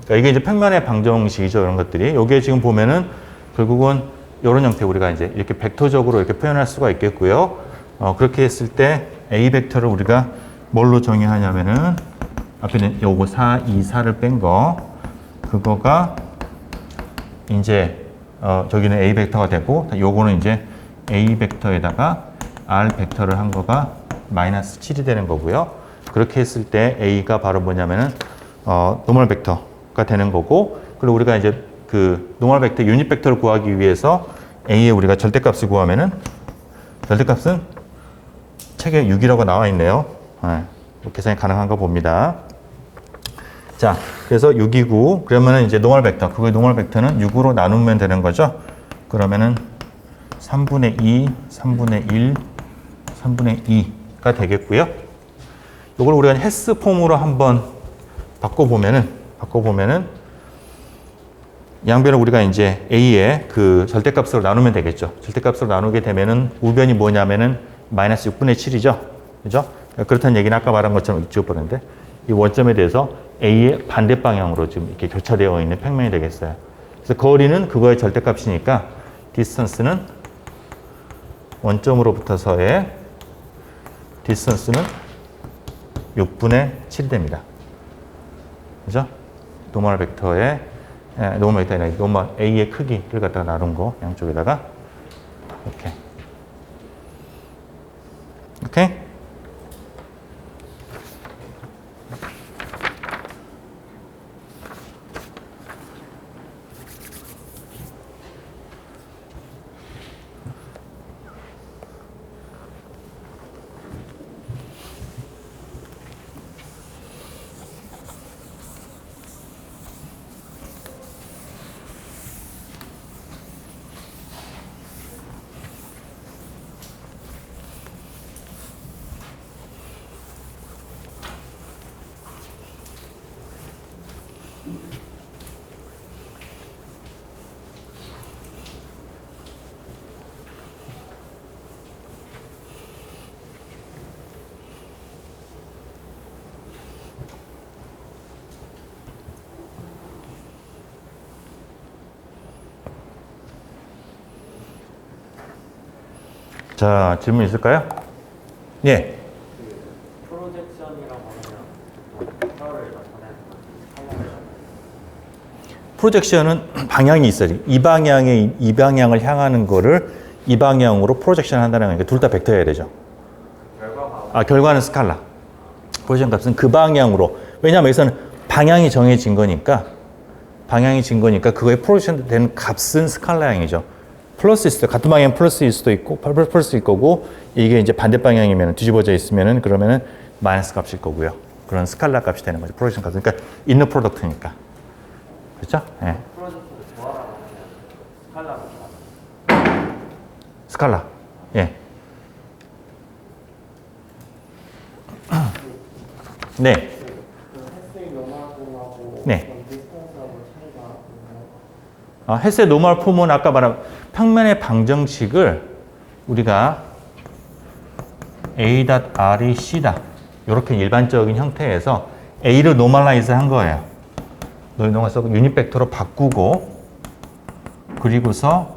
그러니까 이게 이제 평면의 방정식이죠. 이런 것들이. 요게 지금 보면은 결국은 이런 형태 우리가 이제 이렇게 벡터적으로 이렇게 표현할 수가 있겠고요. 그렇게 했을 때 A 벡터를 우리가 뭘로 정의하냐면은 앞에는 요거 4, 2, 4를 뺀 거 그거가 이제 저기는 A 벡터가 되고 요거는 이제 A 벡터에다가 R 벡터를 한 거가 마이너스 7이 되는 거고요. 그렇게 했을 때 A가 바로 뭐냐면은 노멀 벡터가 되는 거고, 그리고 우리가 이제 그 노멀 벡터 유닛 벡터를 구하기 위해서 A의 우리가 절대값을 구하면은 절대값은 책에 6이라고 나와 있네요. 계산이 가능한 거 봅니다. 자, 그래서 6이고, 그러면은 이제 노멀 벡터, 그거의 노멀 벡터는 6으로 나누면 되는 거죠. 그러면은 3분의 2, 3분의 1, 3분의 2가 되겠고요. 이걸 우리가 헤스 폼으로 한번 바꿔보면은 양변을 우리가 이제 A의 그 절대값으로 나누면 되겠죠. 절대값으로 나누게 되면은 우변이 뭐냐면은 마이너스 6분의 7이죠. 그죠? 그렇다는 얘기는 아까 말한 것처럼 지워버렸는데, 이 원점에 대해서 A의 반대 방향으로 지금 이렇게 교차되어 있는 평면이 되겠어요. 그래서 거리는 그거의 절대값이니까 디스턴스는 원점으로부터서의 디스턴스는 6분의 7이 됩니다. 그죠? 노멀 벡터의 노멀 벡터가 아니라 노멀 A의 크기를 갖다가 나눈 거 양쪽에다가 이렇게. 오케이? 자, 질문 있을까요? 예. 프로젝션이라고 하면 벡터를 나타내는 스칼라를 프로젝션은 방향이 있어요. 이 방향을 향하는 거를 이 방향으로 프로젝션 한다는 거니까 둘 다 벡터여야 되죠. 결과는 스칼라. 프로젝션 값은 그 방향으로. 왜냐하면 여기서는 방향이 정해진 거니까 그거에 프로젝션 되는 값은 스칼라형이죠. 플러스일 수도, 같은 방향 플러스일 수도 있고, 플러스일 거고, 이게 이제 반대 방향이면, 뒤집어져 있으면은, 그러면은 마이너스 값일 거고요. 그런 스칼라 값이 되는 거죠. 프로젝션 값. 그러니까, 인너 프로덕트니까. 그렇죠? 예. 프로젝션을 조합하면 스칼라로 스칼라. 예. 네. 그 헬스의 노멀폼하고 네. 디스턴스하고 차이가 있나요? 헬스의 노멀 폼은 아까 말한 평면의 방정식을 우리가 A.R이 C다. 이렇게 일반적인 형태에서 A를 노멀라이즈 한 거예요. 노멀라이즈 유닛 벡터로 바꾸고, 그리고서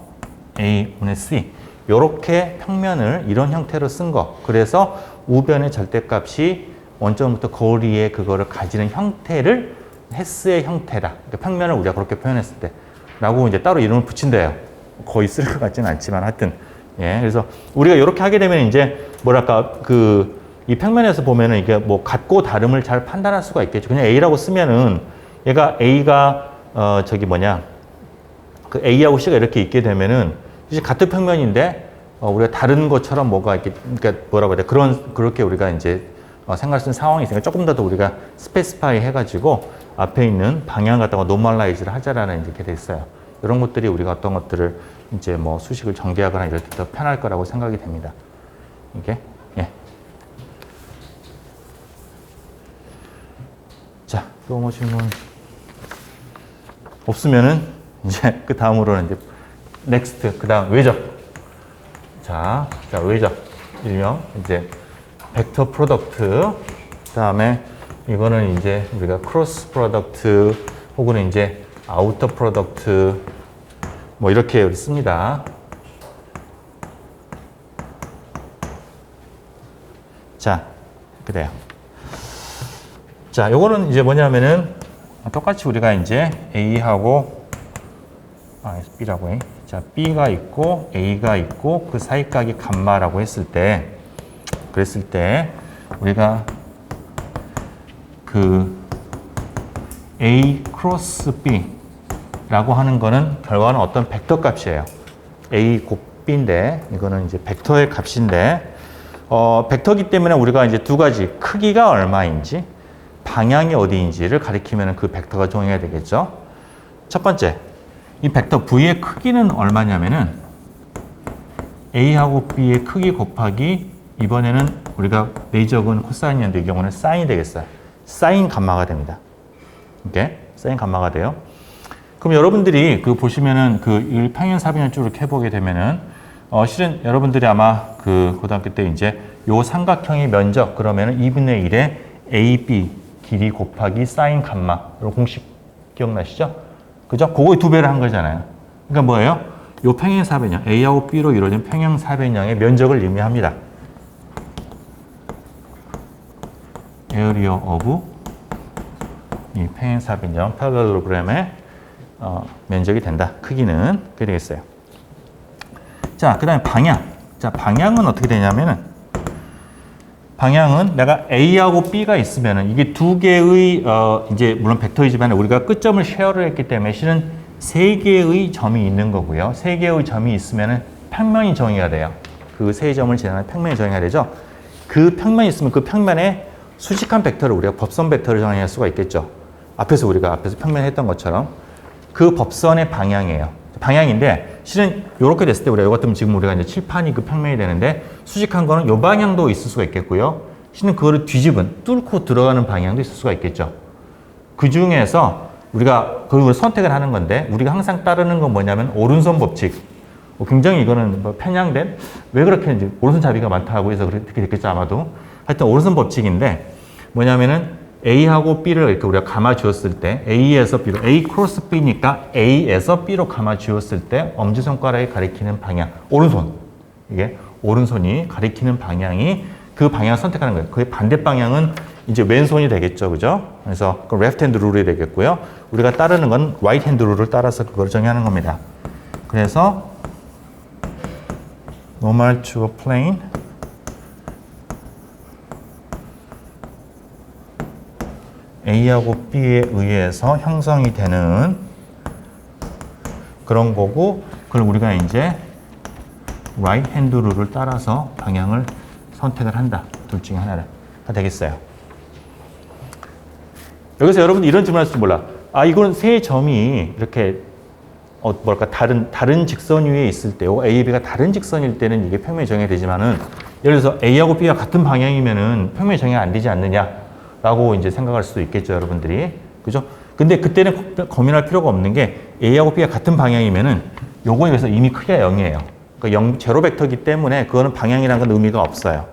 A 분의 C. 이렇게 평면을 이런 형태로 쓴 거. 그래서 우변의 절대값이 원점부터 거리에 그거를 가지는 형태를 헤스의 형태다. 그러니까 평면을 우리가 그렇게 표현했을 때. 라고 이제 따로 이름을 붙인대요. 거의 쓸 것 같지는 않지만 하여튼. 예. 그래서 우리가 이렇게 하게 되면 이제 뭐랄까, 이 평면에서 보면은 이게 뭐 같고 다름을 잘 판단할 수가 있겠죠. 그냥 A라고 쓰면은 얘가 A가, 그 A하고 C가 이렇게 있게 되면은 이제 같은 평면인데 우리가 다른 것처럼 뭐가 이렇게, 그러니까 뭐라고 해야 돼. 그렇게 우리가 이제 생각할 수 있는 상황이 있으니까 조금 더 우리가 스페시파이 해가지고 앞에 있는 방향 갖다가 노멀라이즈를 하자라는 이렇게 돼 있어요. 이런 것들이 우리가 어떤 것들을 이제 뭐 수식을 전개하거나 이럴 때 더 편할 거라고 생각이 됩니다. 이게, 예. 자, 또 뭐 질문 없으면은 이제 그 다음으로는 이제 넥스트, 그 다음 외적. 자, 외적. 일명 이제 벡터 프로덕트. 그 다음에 이거는 이제 우리가 크로스 프로덕트 혹은 이제 아우터 프로덕트 뭐 이렇게 씁니다. 자, 그래요. 자, 요거는 이제 뭐냐면은 똑같이 우리가 이제 A하고 B라고 해. 자, B가 있고 A가 있고 그 사이각이 감마라고 했을 때 그랬을 때 우리가 그 A 크로스 B라고 하는 거는 결과는 어떤 벡터 값이에요. A 곱 B인데 이거는 이제 벡터의 값인데 벡터기 때문에 우리가 이제 두 가지 크기가 얼마인지 방향이 어디인지를 가리키면 그 벡터가 정해야 되겠죠. 첫 번째, 이 벡터 V의 크기는 얼마냐면은 A하고 B의 크기 곱하기 이번에는 우리가 내적은 코사인이었는데 이 경우는 사인이 되겠어요. 사인 감마가 됩니다. 이게 사인 감마가 돼요. 그럼 여러분들이 그 보시면은 그 평행사변을 쭉 이렇게 해보게 되면은 실은 여러분들이 아마 그 고등학교 때 이제 요 삼각형의 면적 그러면은 2분의 1에 AB 길이 곱하기 사인 감마 이런 공식 기억나시죠? 그죠? 그거의 2배를 한 거잖아요. 그러니까 뭐예요? 요 평행사변형 A하고 B로 이루어진 평행사변형의 면적을 의미합니다. 에어리어 오브 이 평행사변형 패러렐로그램의 면적이 된다. 크기는 그게 되겠어요. 자, 그 다음에 방향. 자, 방향은 어떻게 되냐면은 방향은 내가 A하고 B가 있으면은 이게 두 개의 이제 물론 벡터이지만 우리가 끝점을 쉐어를 했기 때문에 실은 세 개의 점이 있는 거고요. 세 개의 점이 있으면은 평면이 정의가 돼요. 그 세 점을 지나는 평면이 정의가 되죠. 그 평면이 있으면 그 평면에 수직한 벡터를 우리가 법선 벡터를 정의할 수가 있겠죠. 우리가 앞에서 평면 했던 것처럼 그 법선의 방향이에요. 방향인데 실은 이렇게 됐을 때 우리가 이거 같으면 지금 우리가 이제 칠판이 그 평면이 되는데 수직한 거는 이 방향도 있을 수가 있겠고요. 실은 그거를 뒤집은 뚫고 들어가는 방향도 있을 수가 있겠죠. 그 중에서 우리가 그걸 선택을 하는 건데 우리가 항상 따르는 건 뭐냐면 오른손 법칙. 굉장히 이거는 뭐 편향된 왜 그렇게 이제 오른손 잡이가 많다고 해서 그렇게 됐겠죠 아마도. 하여튼 오른손 법칙인데 뭐냐면은 A하고 B를 이렇게 우리가 감아 주었을 때 A에서 B로 A 크로스 B니까 A에서 B로 감아 주었을 때 엄지손가락이 가리키는 방향 오른손 이게 오른손이 가리키는 방향이 그 방향을 선택하는 거예요. 그의 반대 방향은 이제 왼손이 되겠죠, 그죠? 그래서 그 레프트 핸드 룰이 되겠고요. 우리가 따르는 건 라이트 핸드 룰을 따라서 그걸 정의하는 겁니다. 그래서 normal to a plane A하고 B에 의해서 형성이 되는 그런 거고 그걸 우리가 이제 right hand 룰을 따라서 방향을 선택을 한다. 둘 중에 하나를 다 되겠어요. 여기서 여러분들 이런 질문을 할지 몰라. 이건 세 점이 이렇게 다른 직선 위에 있을 때요. A, B가 다른 직선일 때는 이게 평면이 정의되지만은 예를 들어서 A하고 B가 같은 방향이면은 평면이 정의 안 되지 않느냐? 라고 이제 생각할 수도 있겠죠, 여러분들이. 그죠? 근데 그때는 고민할 필요가 없는 게 A하고 B가 같은 방향이면은 요거에 비해서 이미 크기가 0이에요. 그러니까 제로 벡터이기 때문에 그거는 방향이라는 건 의미가 없어요.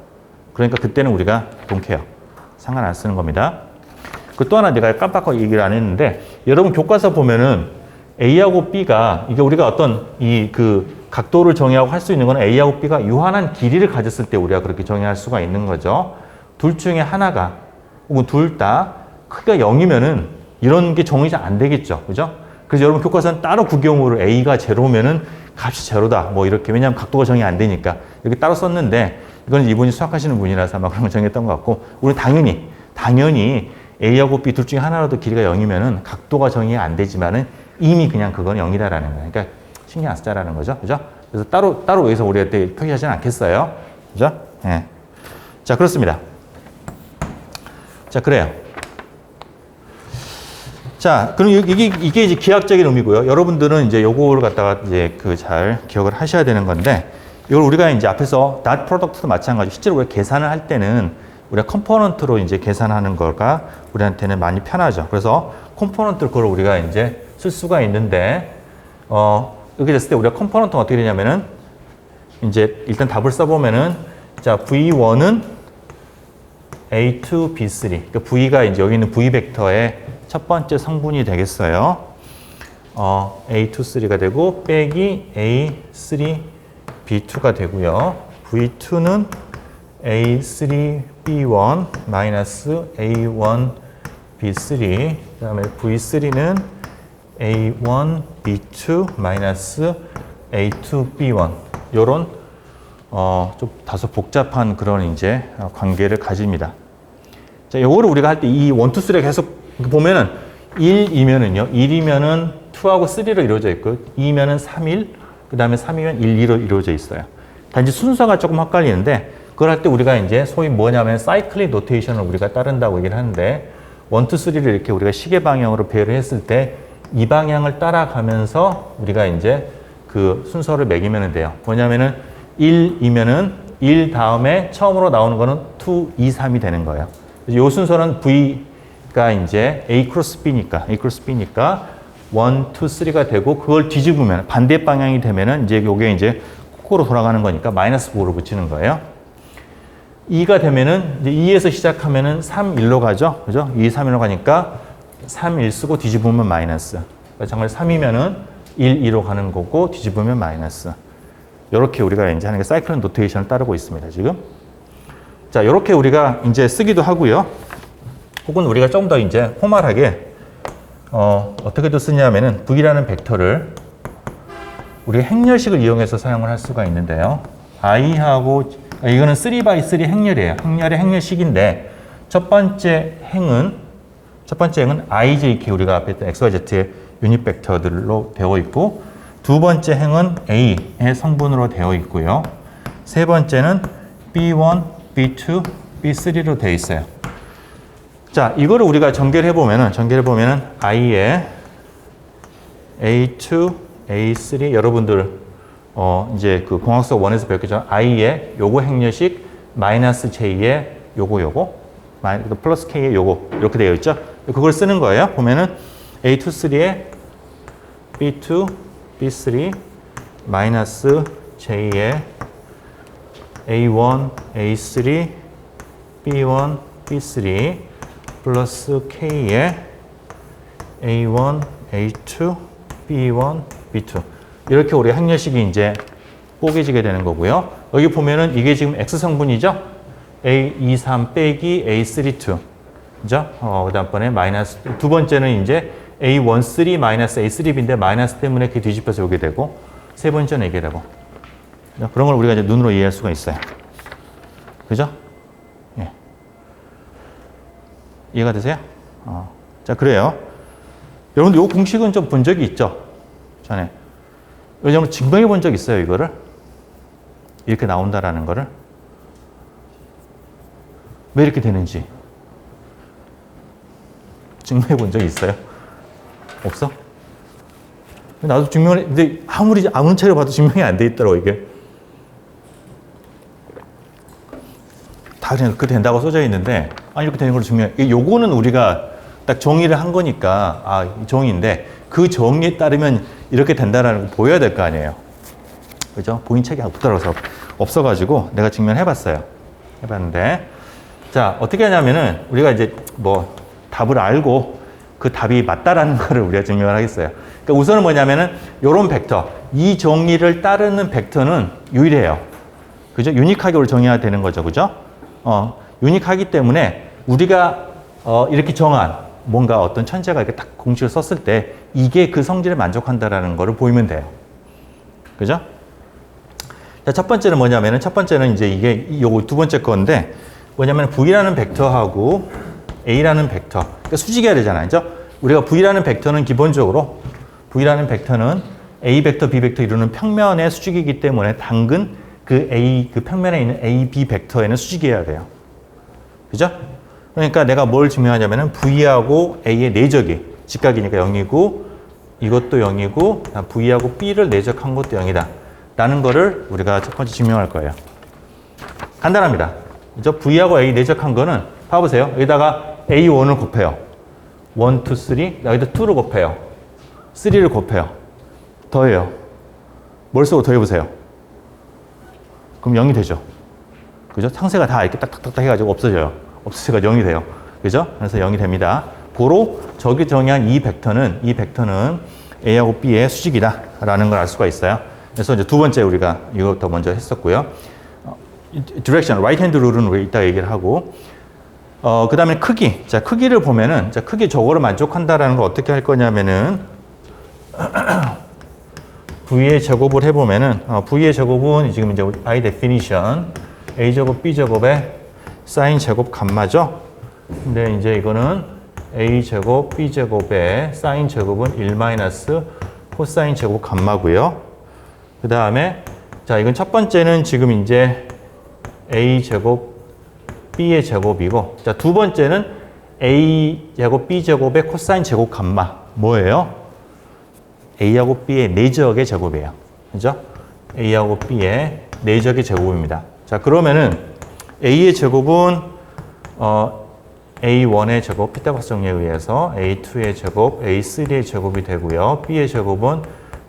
그러니까 그때는 우리가 don't care. 상관 안 쓰는 겁니다. 그 또 하나 내가 깜빡하고 얘기를 안 했는데 여러분 교과서 보면은 A하고 B가 이게 우리가 어떤 그 각도를 정의하고 할 수 있는 건 A하고 B가 유한한 길이를 가졌을 때 우리가 그렇게 정의할 수가 있는 거죠. 둘 중에 하나가 혹은 둘 다 크기가 0이면은 이런 게 정의가 안 되겠죠. 그죠? 그래서 여러분 교과서는 따로 구경으로 A가 제로면은 값이 제로다. 뭐 이렇게. 왜냐하면 각도가 정의 안 되니까. 이렇게 따로 썼는데 이건 이분이 수학하시는 분이라서 아마 그런 걸 정했던 것 같고 우리 당연히 A하고 B 둘 중에 하나라도 길이가 0이면은 각도가 정의 안 되지만은 이미 그냥 그건 0이다라는 거예요. 그러니까 신경 안 쓰자라는 거죠. 그죠? 그래서 따로 여기서 우리가 표기하지는 않겠어요. 그죠? 예. 자, 그렇습니다. 자, 그래요. 자, 그럼 이게 이제 기하학적인 의미고요. 여러분들은 이제 요거를 갖다가 이제 잘 기억을 하셔야 되는 건데, 이걸 우리가 이제 앞에서 dot product도 마찬가지로 실제로 우리가 계산을 할 때는 우리가 컴포넌트로 이제 계산하는 거가 우리한테는 많이 편하죠. 그래서 컴포넌트 그걸 우리가 이제 쓸 수가 있는데, 이렇게 됐을 때 우리가 컴포넌트가 어떻게 되냐면은, 이제 일단 답을 써보면은, 자, V1은 A2, B3. 그러니까 V가 이제 여기 있는 V 벡터의 첫 번째 성분이 되겠어요. A2, 3가 되고, 빼기 A3, B2가 되고요. V2는 A3, B1, 마이너스 A1, B3, 그 다음에 V3는 A1, B2, 마이너스 A2, B1. 요런, 좀 다소 복잡한 그런 이제 관계를 가집니다. 자, 요거를 우리가 할 때 이 1, 2, 3가 계속 보면은 1이면은요, 1이면은 2하고 3로 이루어져 있고, 2면은 3, 1, 그 다음에 3이면 1, 2로 이루어져 있어요. 단지 순서가 조금 헷갈리는데, 그걸 할 때 우리가 이제 소위 뭐냐면 사이클릭 노테이션을 우리가 따른다고 얘기를 하는데, 1, 2, 3를 이렇게 우리가 시계 방향으로 배열을 했을 때, 이 방향을 따라가면서 우리가 이제 그 순서를 매기면 돼요. 뭐냐면은 1이면은 1 다음에 처음으로 나오는 거는 2, 2, 3이 되는 거예요. 이 순서는 V가 이제 A 크로스 B니까 1, 2, 3가 되고, 그걸 뒤집으면 반대 방향이 되면은 이제 요게 이제 코코로 돌아가는 거니까 마이너스 9를 붙이는 거예요. 2가 되면은 이제 2에서 시작하면은 3, 1로 가죠. 그죠? 2, 3, 1로 가니까 3, 1 쓰고 뒤집으면 마이너스. 정말 3이면은 1, 2로 가는 거고 뒤집으면 마이너스. 이렇게 우리가 이제 하는 게 사이클 노테이션을 따르고 있습니다, 지금. 자, 이렇게 우리가 이제 쓰기도 하고요. 혹은 우리가 좀 더 이제 포멀하게, 어떻게도 쓰냐면은 V라는 벡터를 우리가 행렬식을 이용해서 사용을 할 수가 있는데요. i하고, 이거는 3x3 행렬이에요. 행렬의 행렬식인데, 첫 번째 행은 ijk, 우리가 앞에 했던 xyz의 유닛 벡터들로 되어 있고, 두 번째 행은 a의 성분으로 되어 있고요. 세 번째는 b1, b2, b3로 되어 있어요. 자, 이거를 우리가 전개를 해보면은 i의 a2, a3, 여러분들 이제 그 공학수학 1에서 배웠겠죠. i의 요거 행렬식 마이너스 j의 요거 플러스 k의 요거 이렇게 되어 있죠. 그걸 쓰는 거예요. 보면은 a2, 3의 b2, b3 마이너스 j의 a1, a3, b1, b3 플러스 k의 a1, a2, b1, b2 이렇게 우리 행렬식이 이제 뽀개지게 되는 거고요. 여기 보면은 이게 지금 x 성분이죠. a23 빼기 a32 그죠? 그 다음번에 마이너스 두 번째는 이제 a13 마이너스 a3b인데 마이너스 때문에 그게 뒤집혀서 오게 되고, 세 번째는 이게 되고, 그런 걸 우리가 이제 눈으로 이해할 수가 있어요. 그죠? 예. 이해가 되세요? 자, 그래요. 여러분들 이 공식은 좀 본 적이 있죠? 전에. 왜냐면 증명해 본 적 있어요, 이거를? 이렇게 나온다라는 거를. 왜 이렇게 되는지. 증명해 본 적 있어요? 없어? 나도 증명을, 근데 아무리 차려 봐도 증명이 안 돼 있더라고, 이게. 다 그냥 그렇게 된다고 써져 있는데, 이렇게 되는 걸 증명해. 요거는 우리가 딱 정의를 한 거니까, 이 정의인데, 그 정의에 따르면 이렇게 된다라는 걸 보여야 될 거 아니에요. 그죠? 보인 책이 없어가지고 내가 증명해 봤어요. 해봤는데. 자, 어떻게 하냐면은, 우리가 이제 뭐, 답을 알고 그 답이 맞다라는 거를 우리가 증명을 하겠어요. 그러니까 우선은 뭐냐면은 요런 벡터, 이 정의를 따르는 벡터는 유일해요. 그죠? 유니크하게 우리 정의해야 되는 거죠. 그죠? 유니크하기 때문에 우리가 이렇게 정한 뭔가 어떤 천체가 이렇게 딱 공식을 썼을 때 이게 그 성질에 만족한다라는 거를 보이면 돼요. 그죠? 자, 첫 번째는 뭐냐면은 이제 이게 요거 두 번째 건데 뭐냐면 V라는 벡터하고 A라는 벡터. 그러니까 수직해야 되잖아요. 그죠? 우리가 V라는 벡터는 기본적으로 V라는 벡터는 A 벡터, B 벡터 이루는 평면의 수직이기 때문에 당근 그 평면에 있는 A, B 벡터에는 수직이어야 돼요. 그죠? 그러니까 내가 뭘 증명하냐면은 V하고 A의 내적이 직각이니까 0이고 이것도 0이고 V하고 B를 내적한 것도 0이다. 라는 거를 우리가 첫 번째 증명할 거예요. 간단합니다. 그죠? V하고 A 내적한 거는 봐보세요. 여기다가 A1을 곱해요. 1, 2, 3. 여기다 2를 곱해요. 3를 곱해요. 더해요. 뭘 쓰고 더해보세요. 그럼 0이 되죠. 그죠? 상세가 다 이렇게 딱딱딱 해가지고 없어져요. 없어지가 0이 돼요. 그죠? 그래서 0이 됩니다. 고로 저기 정의한 이 벡터는 A하고 B의 수직이다. 라는 걸 알 수가 있어요. 그래서 이제 두 번째 우리가 이것부터 먼저 했었고요. 디렉션, right hand 룰은 우리 이따 얘기를 하고, 그 다음에 크기. 자, 크기를 보면은, 자, 크기 저거를 만족한다라는 걸 어떻게 할 거냐면은, V의 제곱을 해보면은, V의 제곱은 지금 이제 by definition, A제곱, B제곱의 사인 제곱 감마죠? 근데 이제 이거는 A제곱, B제곱의 사인 제곱은 1 마이너스 코사인 제곱 감마고요. 그 다음에, 자, 이건 첫 번째는 지금 이제 A제곱, B의 제곱이고, 자, 두 번째는 A제곱, B제곱의 코사인 제곱 감마. 뭐예요? A하고 B의 내적의 제곱이에요. 그죠? A하고 B의 내적의 제곱입니다. 자, 그러면은 A의 제곱은 A1의 제곱, 피타고라스 정리에 의해서 A2의 제곱, A3의 제곱이 되고요. B의 제곱은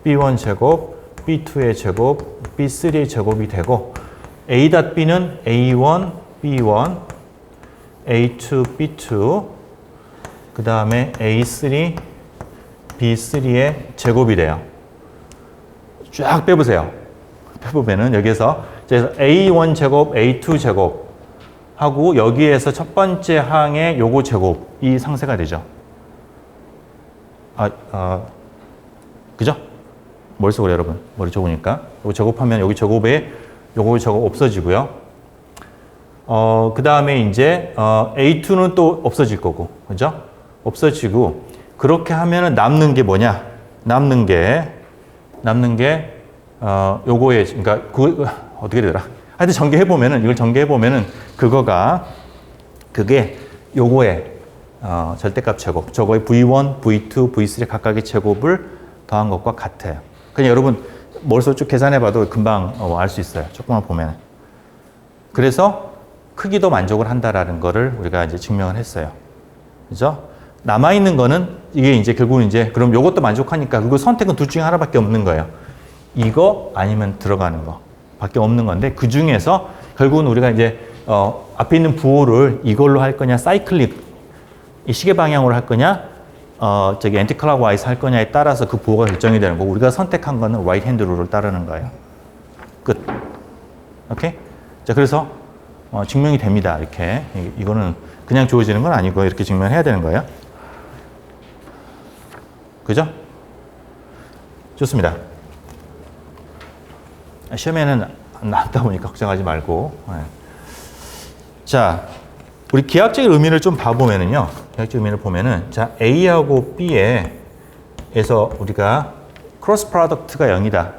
B1 제곱, B2의 제곱, B3의 제곱이 되고 A.B는 A1, B1, A2, B2, 그 다음에 A3, B3의 제곱이 돼요. 쫙 빼보세요. 빼보면은 여기에서 A1 제곱, A2 제곱 하고 여기에서 첫 번째 항의 요거 제곱이 상쇄가 되죠. 그죠? 머릿속으로 여러분. 머리 좋으니까. 요거 제곱하면 여기 제곱에 요거 제곱 없어지고요. 그 다음에 이제 A2는 또 없어질 거고. 그죠? 없어지고 그렇게 하면은 남는 게 뭐냐? 남는 게 요거에 그러니까 어떻게 되더라? 하여튼 전개해 보면은 이걸 전개해 보면은 그게 요거의 절대값 제곱, 저거의 V1, V2, V3 각각의 제곱을 더한 것과 같아요. 그냥 여러분 머릿속으로 쭉 계산해 봐도 금방 알 수 있어요. 조금만 보면. 그래서 크기도 만족을 한다라는 거를 우리가 이제 증명을 했어요. 그죠? 남아있는 거는 이게 이제 결국은 이제 그럼 요것도 만족하니까 그거 선택은 둘 중에 하나밖에 없는 거예요. 이거 아니면 들어가는 거 밖에 없는 건데 그 중에서 결국은 우리가 이제 앞에 있는 부호를 이걸로 할 거냐 사이클릭 이 시계 방향으로 할 거냐 저기 엔티클락와이즈 할 거냐에 따라서 그 부호가 결정이 되는 거고 우리가 선택한 거는 라이트 핸드 룰을 따르는 거예요. 끝. 오케이? 자, 그래서 증명이 됩니다. 이렇게 이거는 그냥 주어지는 건 아니고 이렇게 증명해야 되는 거예요. 그죠? 좋습니다. 시험에는 안 나왔다 보니까 걱정하지 말고. 네. 자, 우리 기하학적인 의미를 좀 봐보면은요. 기하학적 의미를 보면은, 자, A하고 B에서 우리가 크로스 프로덕트가 0이다.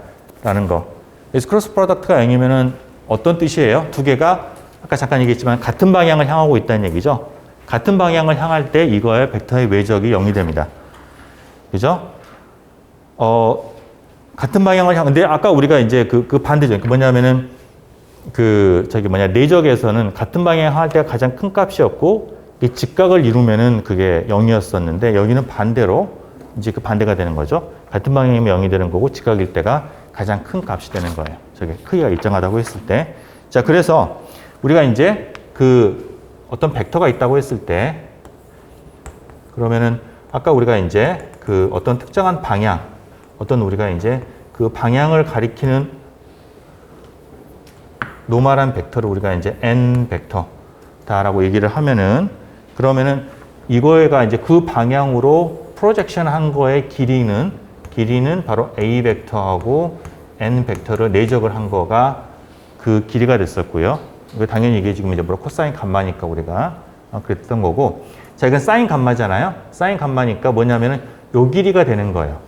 라는 거. 그래서 크로스 프로덕트가 0이면은 어떤 뜻이에요? 두 개가 아까 잠깐 얘기했지만 같은 방향을 향하고 있다는 얘기죠. 같은 방향을 향할 때 이거의 벡터의 외적이 0이 됩니다. 그죠? 같은 방향을 근데 아까 우리가 이제 그 반대죠. 뭐냐면은 내적에서는 같은 방향을 향할 때가 가장 큰 값이었고 이 직각을 이루면은 그게 0이었었는데 여기는 반대로 이제 그 반대가 되는 거죠. 같은 방향이면 0이 되는 거고 직각일 때가 가장 큰 값이 되는 거예요. 저게 크기가 일정하다고 했을 때. 자, 그래서 우리가 이제 어떤 벡터가 있다고 했을 때 그러면은 아까 우리가 이제 어떤 특정한 방향 우리가 이제 그 방향을 가리키는 노멀한 벡터를 우리가 이제 n 벡터다라고 얘기를 하면은 그러면은 이거가 이제 그 방향으로 프로젝션 한 거의 길이는 바로 a 벡터하고 n 벡터를 내적을 한 거가 그 길이가 됐었고요. 이거 당연히 이게 지금 이제 코사인 감마니까 우리가 그랬던 거고. 자, 이건 사인 감마잖아요. 사인 감마니까 뭐냐면은 요 길이가 되는 거예요.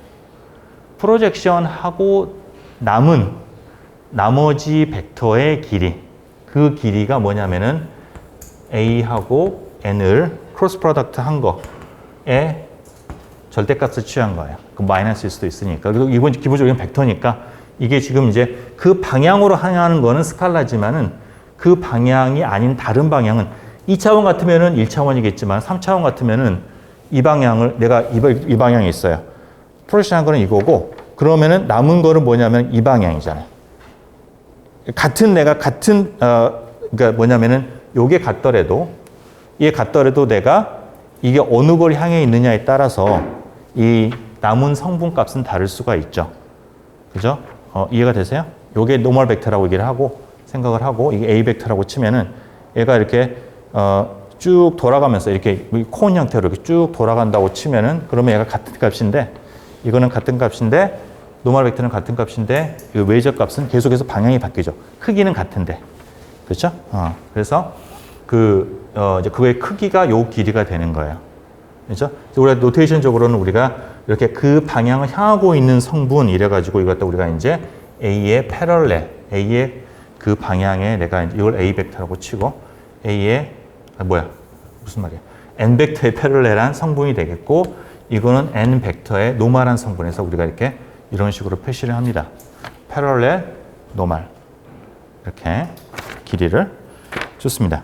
프로젝션 하고 남은 나머지 벡터의 길이. 그 길이가 뭐냐면은 A하고 N을 크로스 프로덕트 한 거에 절대값을 취한 거예요. 그 마이너스일 수도 있으니까. 그리고 이건 기본적으로 벡터니까 이게 지금 이제 그 방향으로 향하는 거는 스칼라지만은 그 방향이 아닌 다른 방향은 2차원 같으면은 1차원이겠지만 3차원 같으면은 이 방향을 내가 이 방향이 있어요. 프로젝션한 거는 이거고 그러면은 남은 거는 뭐냐면 이 방향이잖아요. 그러니까 뭐냐면은 요게 같더라도 내가 이게 어느 걸 향해 있느냐에 따라서 이 남은 성분 값은 다를 수가 있죠. 그죠? 이해가 되세요? 요게 노멀 벡터라고 얘기를 하고 생각을 하고 이게 A 벡터라고 치면은 얘가 이렇게 쭉 돌아가면서 이렇게 콘 형태로 이렇게 쭉 돌아간다고 치면은 그러면 얘가 같은 값인데 이거는 같은 값인데 노멀 벡터는 같은 값인데 이 외적 값은 계속해서 방향이 바뀌죠. 크기는 같은데. 그렇죠? 그래서 이제 그거의 크기가 요 길이가 되는 거예요. 그렇죠? 그래서 우리가 노테이션적으로는 우리가 이렇게 그 방향을 향하고 있는 성분 이래가지고 이것도 우리가 이제 A의 패럴렐, A의 그 방향에 내가 이걸 A 벡터라고 치고 A의 무슨 말이야? N 벡터의 패럴렐한 성분이 되겠고 이거는 N 벡터의 노멀한 성분에서 우리가 이렇게 이런 식으로 표시를 합니다. 패럴렐, 노멀 이렇게 길이를 좋습니다.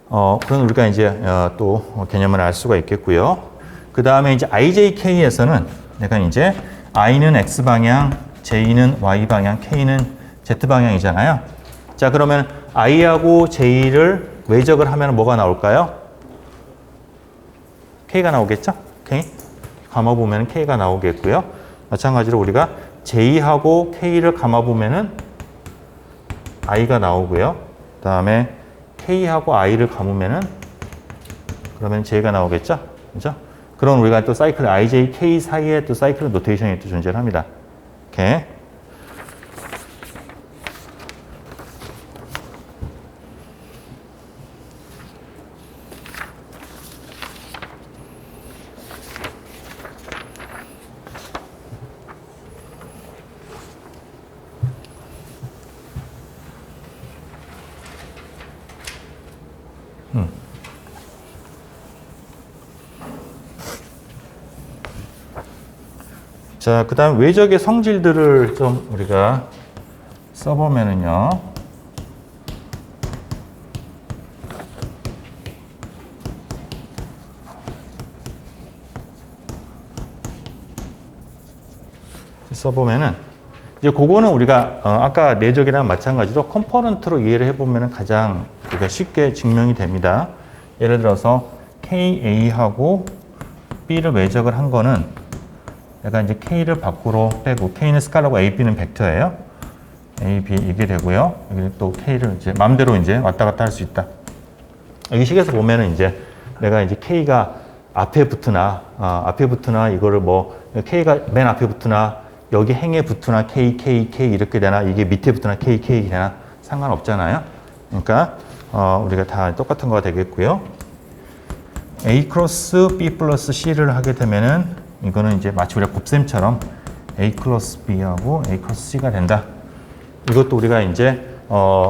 그럼 우리가 이제 또 개념을 알 수가 있겠고요. 그 다음에 이제 IJK에서는 내가 이제 I는 X 방향, J는 Y 방향, K는 Z 방향이잖아요. 자, 그러면 I하고 J를 외적을 하면 뭐가 나올까요? K가 나오겠죠? K. 감아보면 K가 나오겠고요. 마찬가지로 우리가 J하고 K를 감아보면은 I가 나오고요. 그 다음에 K하고 I를 감으면은 그러면 J가 나오겠죠? 그죠? 그럼 우리가 또 사이클 IJ, K 사이에 또 사이클 노테이션이 또 존재를 합니다. 이렇게. 자, 그 다음 외적의 성질들을 좀 우리가 써보면은요. 써보면은 이제 그거는 우리가 아까 내적이랑 마찬가지로 컴포넌트로 이해를 해보면은 가장 우리가 쉽게 증명이 됩니다. 예를 들어서 KA하고 B를 외적을 한 거는 내가 이제 K를 밖으로 빼고 K는 스칼라고 A, B는 벡터예요. A, B 이게 되고요. 여기 또 K를 이제 마음대로 이제 왔다 갔다 할 수 있다. 여기 식에서 보면은 이제 내가 이제 K가 앞에 붙으나 이거를 뭐 K가 맨 앞에 붙으나 여기 행에 붙으나 K, K, K 이렇게 되나 이게 밑에 붙으나 K, K 되나 상관없잖아요. 그러니까 우리가 다 똑같은 거가 되겠고요. A 크로스 B 플러스 C를 하게 되면은 이거는 이제 마치 우리가 곱셈처럼 A 클러스 B하고 A 클러스 C가 된다. 이것도 우리가 이제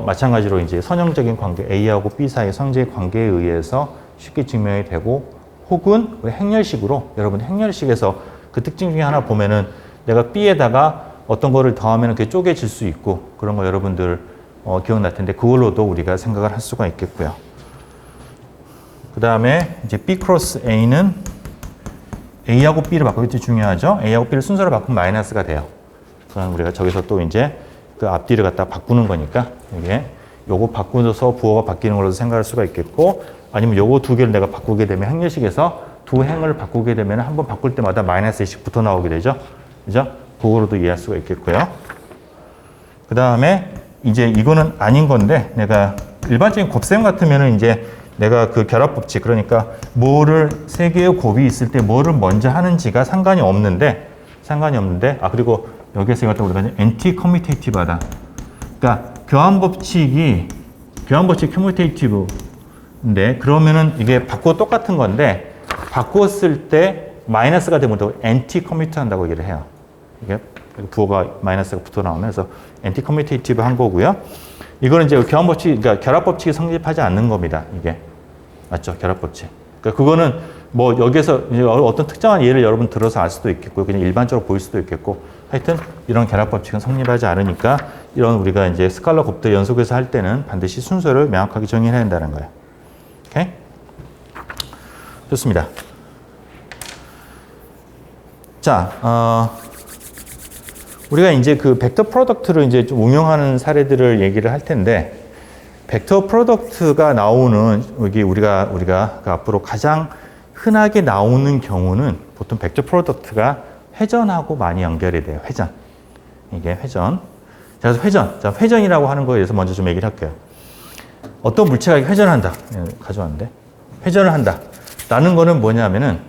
마찬가지로 이제 선형적인 관계 A하고 B 사이의 선형적인 관계에 의해서 쉽게 증명이 되고 혹은 행렬식으로 여러분 행렬식에서 그 특징 중에 하나 보면은 내가 B에다가 어떤 거를 더하면 그게 쪼개질 수 있고 그런 거 여러분들 기억날 텐데 그걸로도 우리가 생각을 할 수가 있겠고요. 그 다음에 이제 B 크로스 A는 A하고 B를 바꾸기 때 중요하죠. A하고 B를 순서를 바꾸면 마이너스가 돼요. 그럼 우리가 저기서 또 이제 그 앞뒤를 갖다 바꾸는 거니까 이게 요거 바꾸어서 부호가 바뀌는 걸로 생각할 수가 있겠고 아니면 요거 두 개를 내가 바꾸게 되면 행렬식에서 두 행을 바꾸게 되면 한 번 바꿀 때마다 마이너스 1씩 붙어 나오게 되죠. 그죠? 그거로도 이해할 수가 있겠고요. 그 다음에 이제 이거는 아닌 건데 내가 일반적인 곱셈 같으면은 이제 내가 그 결합 법칙 그러니까 뭐를 세 개의 곱이 있을 때 뭐를 먼저 하는지가 상관이 없는데 그리고 여기에서 이것도 우리가 엔티 커뮤테이티브하다. 그러니까 교환 법칙 커뮤테이티브인데 그러면은 이게 바꾸어 똑같은 건데 바꾸었을 때 마이너스가 되면 또 엔티 커뮤트 한다고 얘기를 해요. 이게 부호가 마이너스가 붙어 나오면서 엔티 커뮤테이티브 한 거고요. 이거는 이제 교환 법칙, 그러니까 결합 법칙이 성립하지 않는 겁니다. 이게 맞죠? 결합 법칙. 그러니까 그거는 뭐 여기에서 어떤 특정한 예를 여러분 들어서 알 수도 있겠고, 그냥 일반적으로 보일 수도 있겠고, 하여튼 이런 결합 법칙은 성립하지 않으니까 이런 우리가 이제 스칼라 곱들 연속해서 할 때는 반드시 순서를 명확하게 정의해야 된다는 거예요. 오케이? 좋습니다. 자, 우리가 이제 그 벡터 프로덕트를 이제 좀 응용하는 사례들을 얘기를 할 텐데, 벡터 프로덕트가 나오는 여기 우리가 그 앞으로 가장 흔하게 나오는 경우는 보통 벡터 프로덕트가 회전하고 많이 연결이 돼요. 회전. 이게 회전. 자, 그래서 회전. 자, 회전이라고 하는 거에 대해서 먼저 좀 얘기를 할게요. 어떤 물체가 회전한다. 가져왔는데. 회전을 한다. 라는 거는 뭐냐면은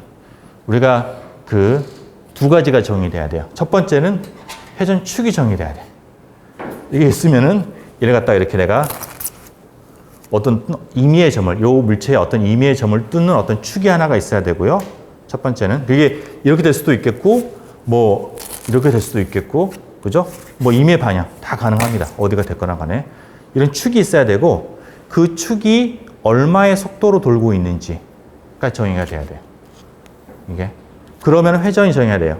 우리가 그 두 가지가 정의돼야 돼요. 첫 번째는 회전축이 정의돼야 돼. 이게 있으면은 이래 갖다가 이렇게 내가 어떤 임의의 점을, 요 물체의 어떤 임의의 점을 뚫는 어떤 축이 하나가 있어야 되고요. 첫 번째는. 그게 이렇게 될 수도 있겠고, 뭐, 이렇게 될 수도 있겠고, 그죠? 뭐, 임의 방향 다 가능합니다. 어디가 됐거나 간에. 이런 축이 있어야 되고, 그 축이 얼마의 속도로 돌고 있는지가 정의가 돼야 돼요. 이게. 그러면 회전이 정해야 돼요.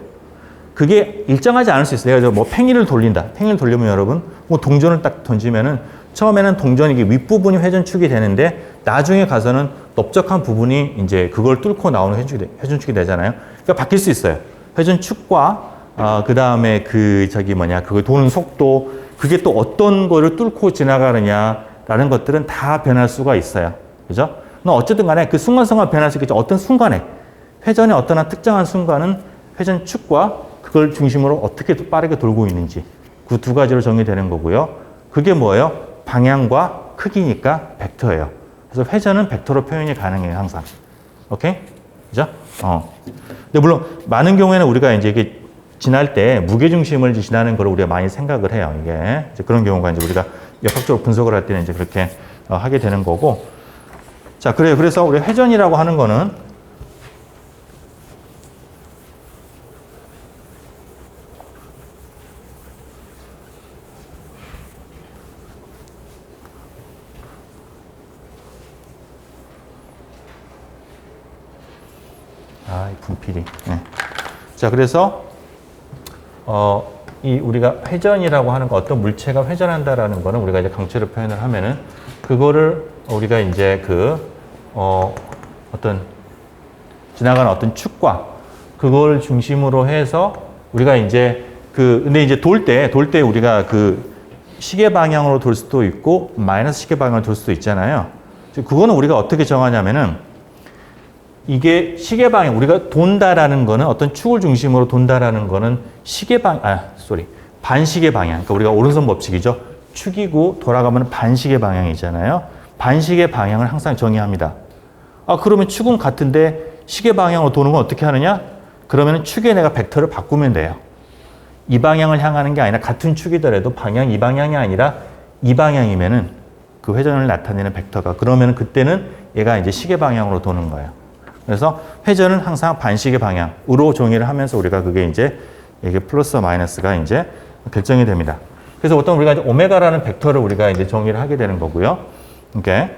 그게 일정하지 않을 수 있어요. 내가 뭐 팽이를 돌린다. 팽이를 돌리면 여러분, 뭐 동전을 딱 던지면은 처음에는 동전 이게 윗부분이 회전축이 되는데 나중에 가서는 넓적한 부분이 이제 그걸 뚫고 나오는 회전축이 되잖아요. 그러니까 바뀔 수 있어요. 회전축과 그 다음에 그걸 도는 속도, 그게 또 어떤 거를 뚫고 지나가느냐라는 것들은 다 변할 수가 있어요. 그죠? 어쨌든 간에 그 순간순간 변할 수 있겠죠. 어떤 순간에 회전의 어떤 특정한 순간은 회전축과 그걸 중심으로 어떻게 빠르게 돌고 있는지 그 두 가지로 정의되는 거고요. 그게 뭐예요? 방향과 크기니까 벡터예요. 그래서 회전은 벡터로 표현이 가능해요, 항상. 오케이? 그죠? 근데 물론 많은 경우에는 우리가 이제 지날 때 무게중심을 지나는 걸 우리가 많이 생각을 해요. 이게 이제 그런 경우가 이제 우리가 역학적으로 분석을 할 때는 이제 그렇게 하게 되는 거고. 자, 그래요. 그래서 우리 회전이라고 하는 거는 이 분필이. 네. 자, 그래서 이 우리가 회전이라고 하는 거, 어떤 물체가 회전한다라는 거는 우리가 이제 강체로 표현을 하면은 그거를 우리가 이제 어떤 지나가는 어떤 축과 그걸 중심으로 해서 우리가 이제 근데 이제 돌 때 우리가 그 시계 방향으로 돌 수도 있고 마이너스 시계 방향으로 돌 수도 있잖아요. 그거는 우리가 어떻게 정하냐면은 이게 시계 방향, 우리가 돈다라는 거는 어떤 축을 중심으로 돈다라는 거는 반시계 방향. 그러니까 우리가 오른손 법칙이죠. 축이고 돌아가면 반시계 방향이잖아요. 반시계 방향을 항상 정의합니다. 그러면 축은 같은데 시계 방향으로 도는 건 어떻게 하느냐? 그러면 축에 내가 벡터를 바꾸면 돼요. 이 방향을 향하는 게 아니라 같은 축이더라도 방향 이 방향이 아니라 이 방향이면은 그 회전을 나타내는 벡터가 그러면 그때는 얘가 이제 시계 방향으로 도는 거예요. 그래서 회전은 항상 반시계 방향으로 정의를 하면서 우리가 그게 이제 이게 플러스와 마이너스가 이제 결정이 됩니다. 그래서 어떤 우리가 이제 오메가라는 벡터를 우리가 이제 정의를 하게 되는 거고요. 이렇게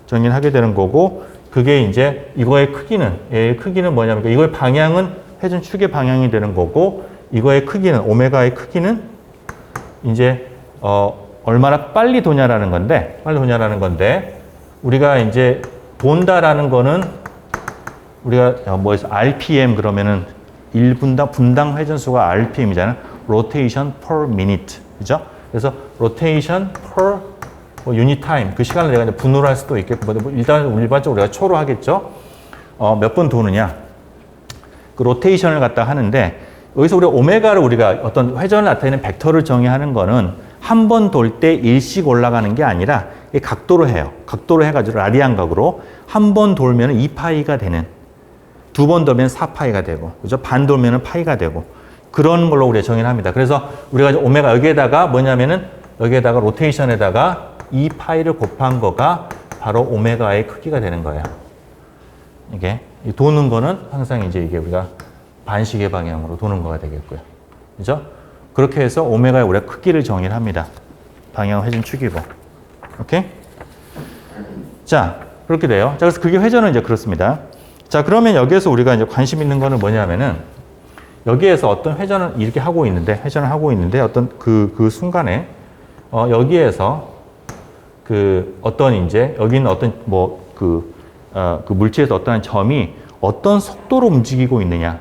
정의를 하게 되는 거고 그게 이제 이거의 크기는 뭐냐면 이거의 방향은 회전축의 방향이 되는 거고 이거의 크기는 오메가의 크기는 이제 얼마나 빨리 도냐라는 건데 우리가 이제 돈다라는 거는 우리가 뭐에서 RPM 그러면은 1분당 회전수가 RPM이잖아요. Rotation per minute. 그죠? 그래서 Rotation per unit time. 그 시간을 내가 이제 분으로 할 수도 있겠고, 일단 일반적으로 우리가 초로 하겠죠? 몇 번 도느냐. 그 로테이션을 갖다 하는데, 여기서 우리가 오메가를 우리가 어떤 회전을 나타내는 벡터를 정의하는 거는 한 번 돌 때 일씩 올라가는 게 아니라 각도로 해요. 각도로 해가지고 라디안 각으로 한 번 돌면 2파이가 되는, 두 번 돌면 4파이가 되고, 그죠? 반 돌면 파이가 되고, 그런 걸로 우리가 정의를 합니다. 그래서 우리가 오메가 여기에다가 뭐냐면은 여기에다가 로테이션에다가 2파이를 곱한 거가 바로 오메가의 크기가 되는 거예요. 이게 도는 거는 항상 이제 이게 우리가 반시계 방향으로 도는 거가 되겠고요. 그죠? 그렇게 해서 오메가의 우리가 크기를 정의를 합니다. 방향 회전 축이고. 오케이? 자, 그렇게 돼요. 자, 그래서 그게 회전은 이제 그렇습니다. 자, 그러면 여기에서 우리가 이제 관심 있는 거는 뭐냐면은 여기에서 어떤 회전을 이렇게 하고 있는데, 어떤 그 순간에, 여기에서 어떤 이제, 여기 있는 어떤 그 물체에서 어떤 점이 어떤 속도로 움직이고 있느냐.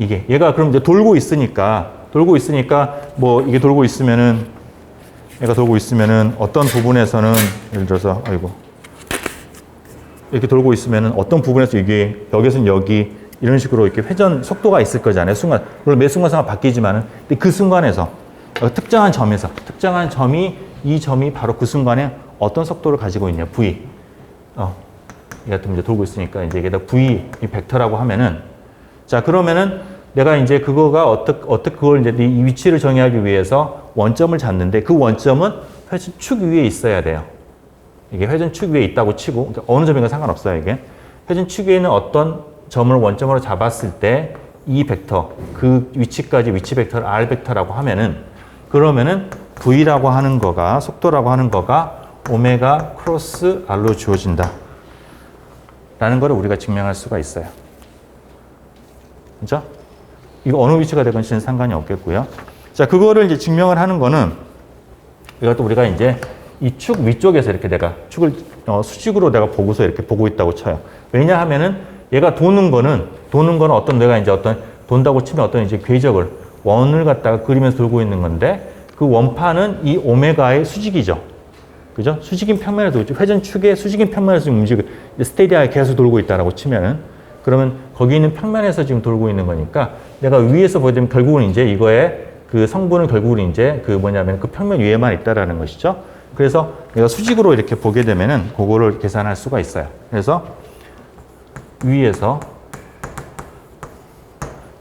얘가 그럼 이제 돌고 있으니까 뭐 이게 돌고 있으면은 어떤 부분에서는 예를 들어서 이렇게 돌고 있으면은 어떤 부분에서 이게 여기서는 여기 이런 식으로 이렇게 회전 속도가 있을 거잖아요. 순간 물론 매 순간순간 바뀌지만은 근데 그 순간에서 특정한 점이 이 점이 바로 그 순간에 어떤 속도를 가지고 있냐, V. 얘가 또 이제 돌고 있으니까 이제 이게 다 V 이 벡터라고 하면은 자, 그러면은 내가 이제 그거가 어떻게 그걸 이제 이 위치를 정의하기 위해서 원점을 잡는데 그 원점은 회전축 위에 있어야 돼요. 이게 회전축 위에 있다고 치고 그러니까 어느 점인가 상관없어요, 이게. 회전축 위에 있는 어떤 점을 원점으로 잡았을 때 이 벡터, 그 위치까지 위치 벡터를 R 벡터라고 하면은 그러면은 V라고 하는 거가 속도라고 하는 거가 오메가 크로스 R로 주어진다. 라는 거를 우리가 증명할 수가 있어요. 그죠? 이거 어느 위치가 되건지는 상관이 없겠고요. 자, 그거를 이제 증명을 하는 거는 이것도 우리가 이제 이 축 위쪽에서 이렇게 내가 축을 수직으로 내가 보고서 이렇게 보고 있다고 쳐요. 왜냐하면은 얘가 도는 거는 어떤 내가 이제 어떤 돈다고 치면 어떤 이제 궤적을 원을 갖다가 그리면서 돌고 있는 건데 그 원판은 이 오메가의 수직이죠. 그죠? 수직인 평면에서 회전축의 수직인 평면에서 움직이고 스테디하게 계속 돌고 있다라고 치면은 그러면 거기 있는 평면에서 지금 돌고 있는 거니까 내가 위에서 보게 되면 결국은 이제 이거의 그 성분은 결국은 이제 그 뭐냐면 그 평면 위에만 있다라는 것이죠. 그래서 내가 수직으로 이렇게 보게 되면은 그거를 계산할 수가 있어요. 그래서 위에서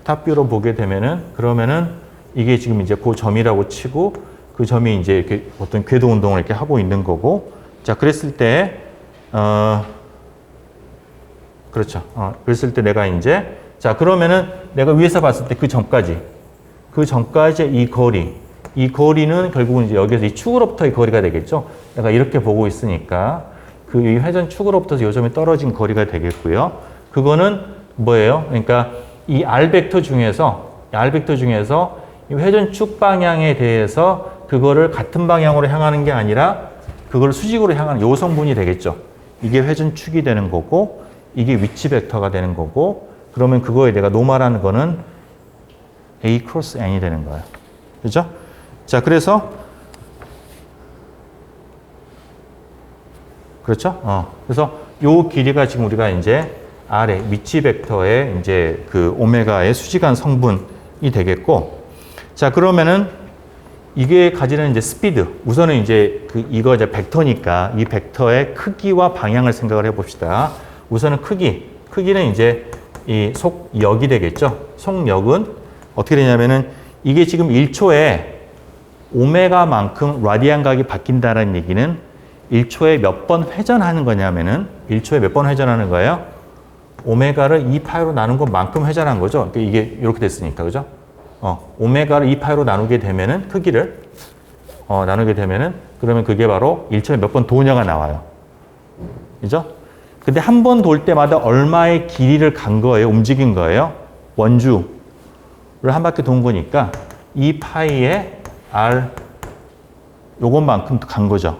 탑뷰로 보게 되면은 그러면은 이게 지금 이제 그 점이라고 치고 그 점이 이제 이렇게 어떤 궤도 운동을 이렇게 하고 있는 거고 자 그랬을 때 그렇죠. 그랬을 때 내가 이제 자 그러면은 내가 위에서 봤을 때 그 점까지 이 거리는 결국은 이제 여기서 이 축으로부터의 거리가 되겠죠. 내가 이렇게 보고 있으니까 그 이 회전 축으로부터 요 점이 떨어진 거리가 되겠고요. 그거는 뭐예요? 그러니까 이 R 벡터 중에서 이 회전축 방향에 대해서 그거를 같은 방향으로 향하는 게 아니라 그걸 수직으로 향하는 요 성분이 되겠죠. 이게 회전축이 되는 거고 이게 위치 벡터가 되는 거고 그러면 그거에 내가 노말하는 거는 A 크로스 N이 되는 거예요. 그죠? 자, 그래서 그렇죠? 그래서 요 길이가 지금 우리가 이제 R의 위치 벡터의 이제 그 오메가의 수직한 성분이 되겠고 자, 그러면은 이게 가지는 이제 스피드. 우선은 이제 이거 이제 벡터니까 이 벡터의 크기와 방향을 생각을 해 봅시다. 우선은 크기는 이제 이 속력이 되겠죠. 속력은 어떻게 되냐면은 이게 지금 1초에 오메가만큼 라디안 각이 바뀐다는 얘기는 1초에 몇 번 회전하는 거냐면은 1초에 몇 번 회전하는 거예요? 오메가를 2파이로 나눈 것만큼 회전한 거죠. 그러니까 이게 이렇게 됐으니까. 그죠? 오메가를 2파이로 나누게 되면은 크기를 나누게 되면은 그러면 그게 바로 1초에 몇 번 도냐가 나와요. 그죠? 근데 한 번 돌 때마다 얼마의 길이를 간 거예요? 움직인 거예요? 원주를 한 바퀴 돈 거니까 2파이에 R 요것만큼 간 거죠.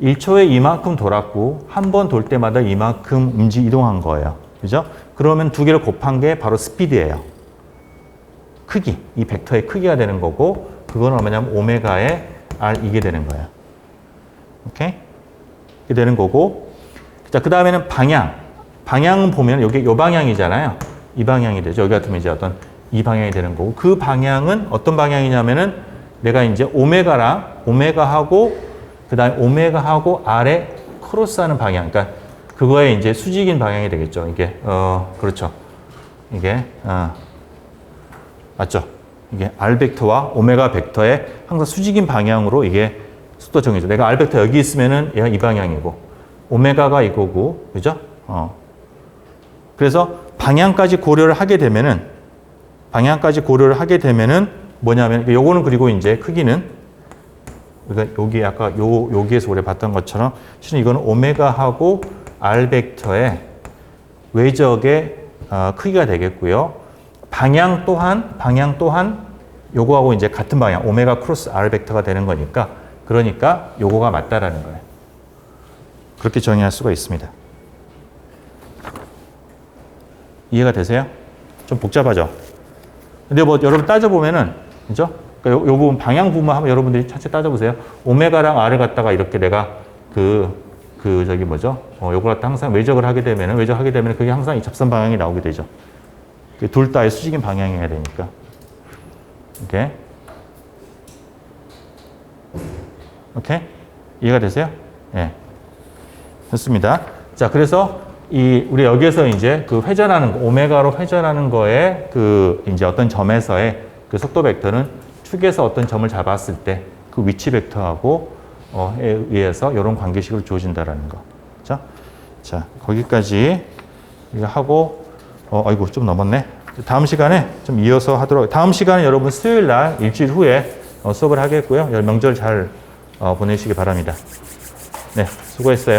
1초에 이만큼 돌았고 한 번 돌 때마다 이만큼 이동한 거예요. 그죠? 그러면 두 개를 곱한 게 바로 스피드예요. 크기, 이 벡터의 크기가 되는 거고 그건 얼마냐면 오메가의 R 이게 되는 거예요. 오케이? 이게 되는 거고 자, 그 다음에는 방향은 보면 여기 요 방향이잖아요. 이 방향이 되죠. 여기 같으면 이제 어떤 이 방향이 되는 거고 그 방향은 어떤 방향이냐면은 내가 이제 오메가하고 그 다음에 오메가하고 R에 크로스하는 방향. 그러니까 그거에 이제 수직인 방향이 되겠죠. 이게 그렇죠. 이게 맞죠? 이게 R 벡터와 오메가 벡터의 항상 수직인 방향으로 이게 속도 정해져. 내가 R 벡터 여기 있으면은 얘가 이 방향이고 오메가가 이거고, 그죠? 그래서 방향까지 고려를 하게 되면은 뭐냐면 요거는 그리고 이제 크기는 그러니까 여기 아까 여기에서 우리 봤던 것처럼 실은 이거는 오메가하고 R 벡터의 외적의 크기가 되겠고요. 방향 또한 요거하고 이제 같은 방향 오메가 크로스 R 벡터가 되는 거니까 그러니까 요거가 맞다라는 거예요. 그렇게 정의할 수가 있습니다. 이해가 되세요? 좀 복잡하죠? 근데 뭐 여러분 따져보면은 그죠? 그러니까 요 부분 방향 부분만 한번 여러분들이 차차 따져보세요. 오메가랑 R을 갖다가 이렇게 내가 저기 뭐죠? 요걸 갖다 항상 외적을 하게 되면은 그게 항상 이 접선 방향이 나오게 되죠. 둘 다의 수직인 방향이어야 되니까. 오케이? 이해가 되세요? 예. 좋습니다. 자, 그래서 우리 여기에서 이제 그 회전하는 거, 오메가로 회전하는 거에 그 이제 어떤 점에서의 그 속도 벡터는 축에서 어떤 점을 잡았을 때 그 위치 벡터하고 에 의해서 이런 관계식으로 주어진다라는 거. 그렇죠? 자, 거기까지 이거 하고 아이고 좀 넘었네. 다음 시간에 좀 이어서 하도록. 다음 시간에 여러분 수요일 날 일주일 후에 수업을 하겠고요. 명절 잘 보내시기 바랍니다. 네, 수고했어요.